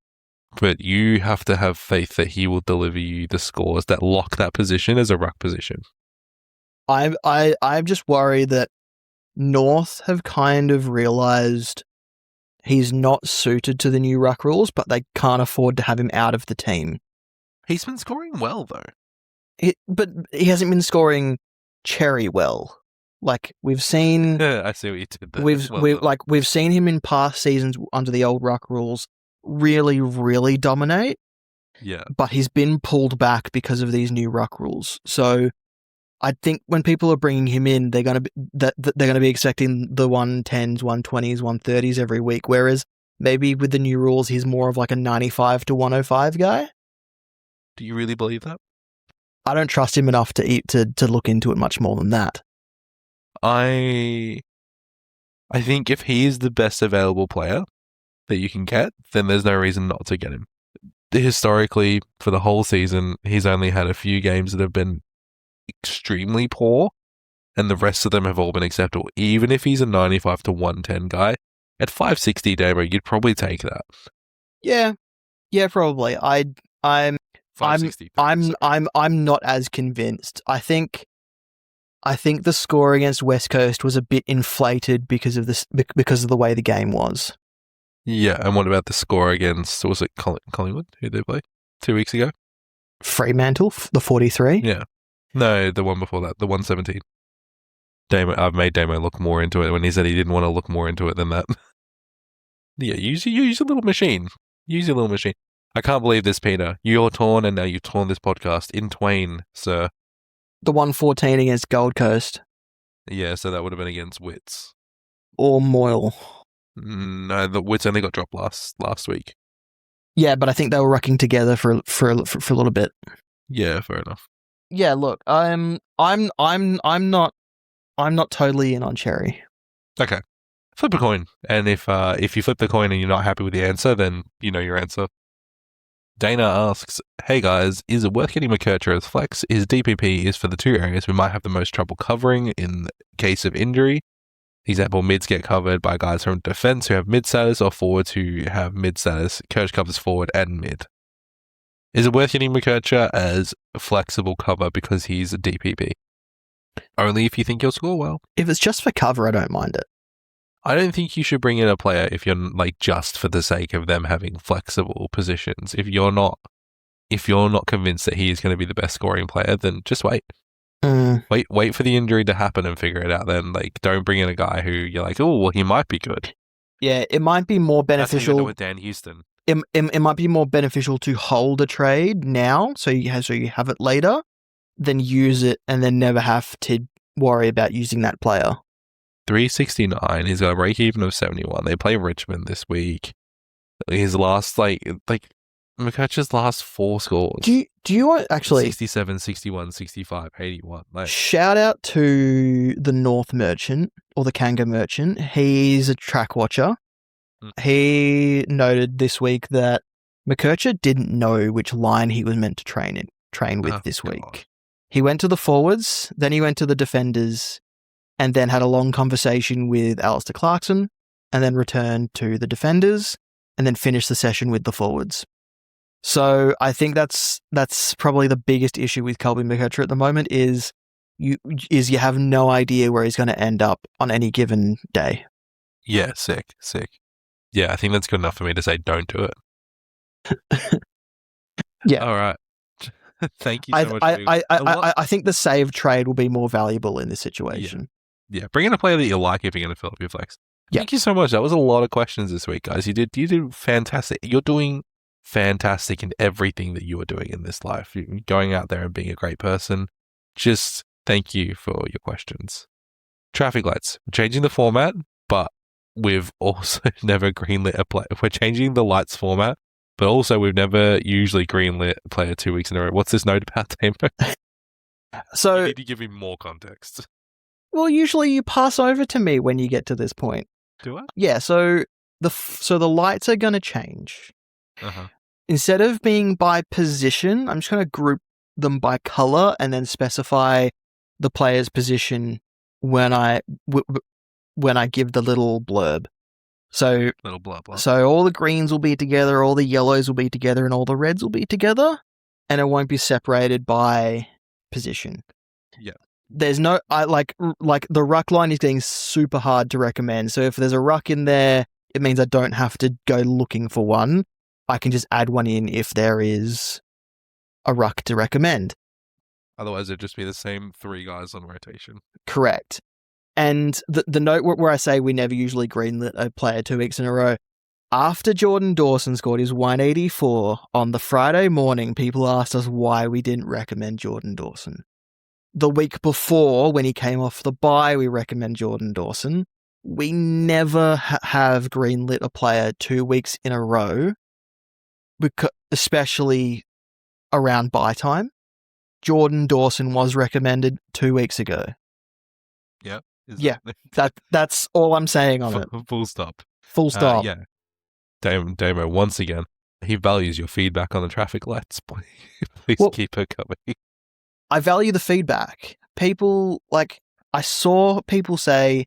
but you have to have faith that he will deliver you the scores that lock that position as a ruck position. I'm just worried that North have kind of realised he's not suited to the new ruck rules, but they can't afford to have him out of the team. He's been scoring well, though. But he hasn't been scoring cherry well. Like, we've seen... I see what you did there. We've seen him in past seasons under the old ruck rules really, really dominate. Yeah. But he's been pulled back because of these new ruck rules. So I think when people are bringing him in, they're going to be expecting the 110s, 120s, 130s every week, whereas maybe with the new rules, he's more of like a 95 to 105 guy. Do you really believe that? I don't trust him enough to look into it much more than that. I think if he is the best available player that you can get, then there's no reason not to get him. Historically, for the whole season, he's only had a few games that have been extremely poor, and the rest of them have all been acceptable. Even if he's a 95 to 110 guy, at 560 Damo, you'd probably take that. Yeah, probably. I'm 560. I'm not as convinced. I think the score against West Coast was a bit inflated because of the way the game was. Yeah, and what about the score against, was it Collingwood, who they play 2 weeks ago? Fremantle, the 43? Yeah. No, the one before that, the 117. I've made Damo look more into it when he said he didn't want to look more into it than that. Yeah, use a little machine. Use your little machine. I can't believe this, Peter. You're torn, and now you've torn this podcast in twain, sir. The 114 against Gold Coast. Yeah, so that would have been against Wits. Or Moyle. No, the Wits only got dropped last week. Yeah, but I think they were rucking together for a little bit. Yeah, fair enough. Yeah, look, I'm not totally in on Xerri. Okay. Flip a coin. And if you flip the coin and you're not happy with the answer, then you know your answer. Dana asks, hey guys, is it worth getting McKercher as flex? His DPP is for the 2 areas we might have the most trouble covering in case of injury. Example, mids get covered by guys from defense who have mid status, or forwards who have mid status. Kerch covers forward and mid. Is it worth getting McKercher as a flexible cover because he's a DPP? Only if you think he'll score well. If it's just for cover, I don't mind it. I don't think you should bring in a player if you're like just for the sake of them having flexible positions. If you're not convinced that he is going to be the best scoring player, then just wait. Wait for the injury to happen and figure it out. Then, like, don't bring in a guy who you're like, oh, well, he might be good. Yeah, it might be more beneficial. That's how you do it with Dan Houston. It might be more beneficial to hold a trade now, so you have it later, than use it and then never have to worry about using that player. 369. He's got a break even of 71. They play Richmond this week. His last I McCutcheon's last 4 scores. Do you want actually 67, 61, 65, 81. Like, shout out to the North Merchant or the Kanga Merchant? He's a track watcher. He noted this week that McCutcheon didn't know which line he was meant to train with this week. God. He went to the forwards, then he went to the defenders, and then had a long conversation with Alistair Clarkson, and then returned to the defenders, and then finished the session with the forwards. So I think that's probably the biggest issue with Colby McCutcheon at the moment is you have no idea where he's going to end up on any given day. Yeah, sick. Yeah, I think that's good enough for me to say don't do it. Yeah. All right. Thank you so much. I think the save trade will be more valuable in this situation. Yeah, bring in a player that you like if you're going to fill up your flex. Yeah. Thank you so much. That was a lot of questions this week, guys. You did fantastic. You're doing fantastic in everything that you are doing in this life. You're going out there and being a great person. Just thank you for your questions. Traffic lights. We're changing the format, but we've also never greenlit a player. We're changing the lights format, but also we've never usually greenlit a player 2 weeks in a row. What's this note about, Damo? So you need to give me more context. Well, usually you pass over to me when you get to this point. Do I? Yeah, so the lights are going to change. Uh-huh. Instead of being by position, I'm just going to group them by color and then specify the player's position when I give the little blurb. So Little blah blah. So all the greens will be together, all the yellows will be together, and all the reds will be together, and it won't be separated by position. Yeah. There's no like the ruck line is getting super hard to recommend. So if there's a ruck in there, it means I don't have to go looking for one. I can just add one in if there is a ruck to recommend. Otherwise, it'd just be the same 3 guys on rotation. Correct. And the note where I say we never usually greenlit a player 2 weeks in a row, after Jordan Dawson scored his 184 on the Friday morning, people asked us why we didn't recommend Jordan Dawson. The week before, when he came off the bye, we recommend Jordan Dawson. We never have greenlit a player 2 weeks in a row, especially around bye time. Jordan Dawson was recommended 2 weeks ago. Yeah. Yeah, that's all I'm saying on it. Full stop. Full stop. Yeah. Damo, once again, he values your feedback on the traffic lights. Please keep it coming. I value the feedback. People, I saw people say,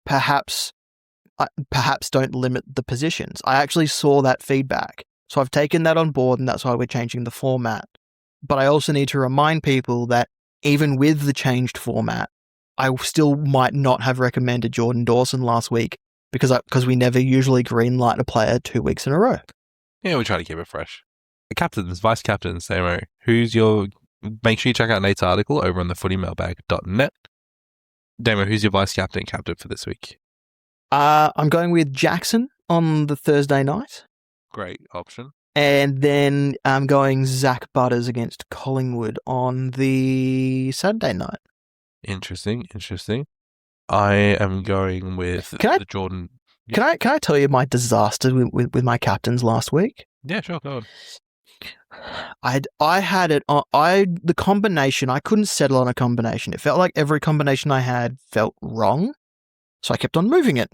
perhaps don't limit the positions. I actually saw that feedback. So I've taken that on board, and that's why we're changing the format. But I also need to remind people that even with the changed format, I still might not have recommended Jordan Dawson last week because we never usually greenlight a player 2 weeks in a row. Yeah, we try to keep it fresh. The captains, vice captains, Damo, make sure you check out Nate's article over on the footymailbag.net. Damo, who's your vice captain for this week? I'm going with Jackson on the Thursday night. Great option. And then I'm going Zach Butters against Collingwood on the Saturday night. Interesting. I am going with the Jordan. Can I tell you my disaster with my captains last week? Yeah, sure. Go on. I had it on the combination. I couldn't settle on a combination. It felt like every combination I had felt wrong, so I kept on moving it.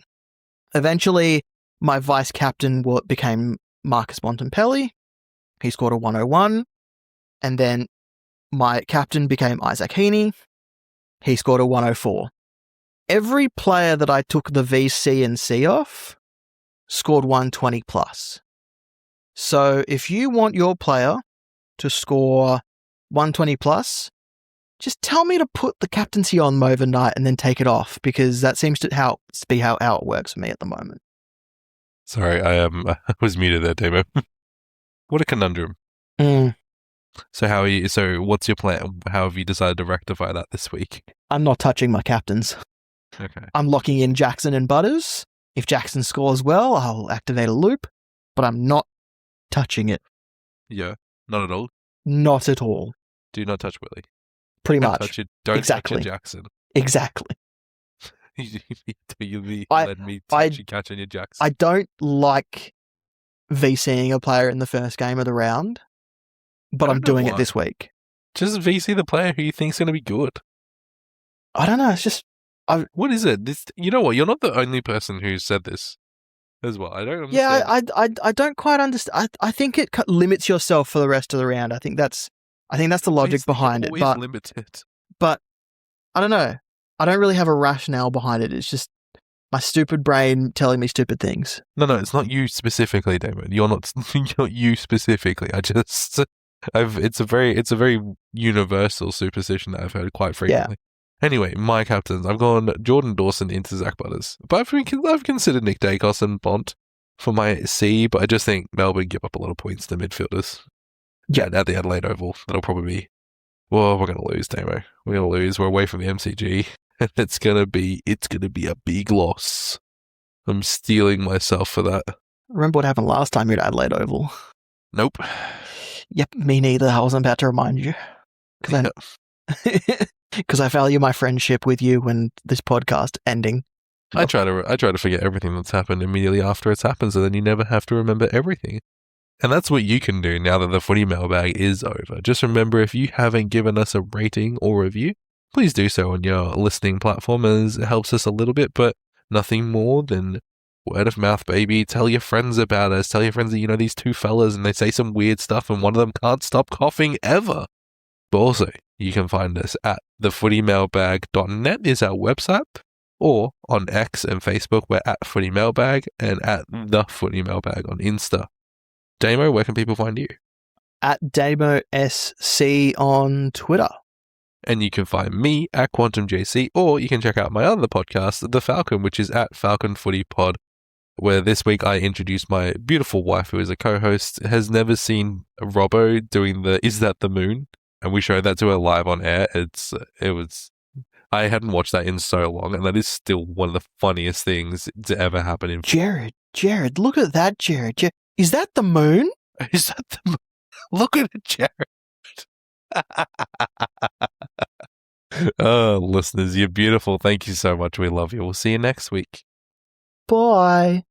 Eventually, my vice captain became Marcus Bontempelli. He scored a 101, and then my captain became Isaac Heaney. He scored a 104. Every player that I took the V, C, and C off scored 120 plus. So if you want your player to score 120 plus, just tell me to put the captaincy on overnight and then take it off, because that seems to be how it works for me at the moment. Sorry, I was muted there, Damo. What a conundrum. So what's your plan? How have you decided to rectify that this week? I'm not touching my captains. Okay. I'm locking in Jackson and Butters. If Jackson scores well, I'll activate a loop, but I'm not touching it. Yeah, not at all. Not at all. Do not touch Willie. Pretty Don't much. touch it. Don't touch your Jackson. Exactly. You let me touch you catching your Jackson. I don't like VCing a player in the first game of the round, but I I'm don't know doing it why. this week. Just VC the player who you think's going to be good. I don't know. It's just What is it? You know what? You're not the only person who said this as well. I don't understand. yeah. I don't quite understand. I think it limits yourself for the rest of the round. I think that's the logic behind it. Always limited. But I don't know. I don't really have a rationale behind it. It's just my stupid brain telling me stupid things. No, it's not you specifically, David. You're not you specifically. It's a very universal superstition that I've heard quite frequently. Anyway, my captains, I've gone Jordan Dawson into Zach Butters, but I've considered Nick Dacos and Bont for my C, but I just think Melbourne give up a lot of points to midfielders. Yeah, at the Adelaide Oval, that'll probably be. Well, we're gonna lose, Damo. We're gonna lose. We're away from the MCG, and it's gonna be a big loss. I'm stealing myself for that. Remember what happened last time you're at Adelaide Oval? Nope. Yep, me neither. I wasn't about to remind you. Because I value my friendship with you and this podcast ending. I try to forget everything that's happened immediately after it's happened, so then you never have to remember everything. And that's what you can do now that the footy mailbag is over. Just remember, if you haven't given us a rating or review, please do so on your listening platform, as it helps us a little bit, but nothing more than word of mouth, baby. Tell your friends about us. Tell your friends that you know these two fellas and they say some weird stuff and one of them can't stop coughing ever. But also, you can find us at thefootymailbag.net is our website, or on X and Facebook, we're at Footy Mailbag, and at The Footy Mailbag on Insta. Damo, where can people find you? At Damo SC on Twitter. And you can find me at QuantumJC, or you can check out my other podcast, The Falcon, which is at Falcon Footy Pod, where this week I introduced my beautiful wife, who is a co-host, has never seen Robbo doing the Is That the Moon? And we showed that to her live on air. I hadn't watched that in so long, and that is still one of the funniest things to ever happen in. Jared, look at that, Jared. Is that the moon? Is that the moon? Look at it, Jared. Oh, listeners, you're beautiful. Thank you so much. We love you. We'll see you next week. Bye.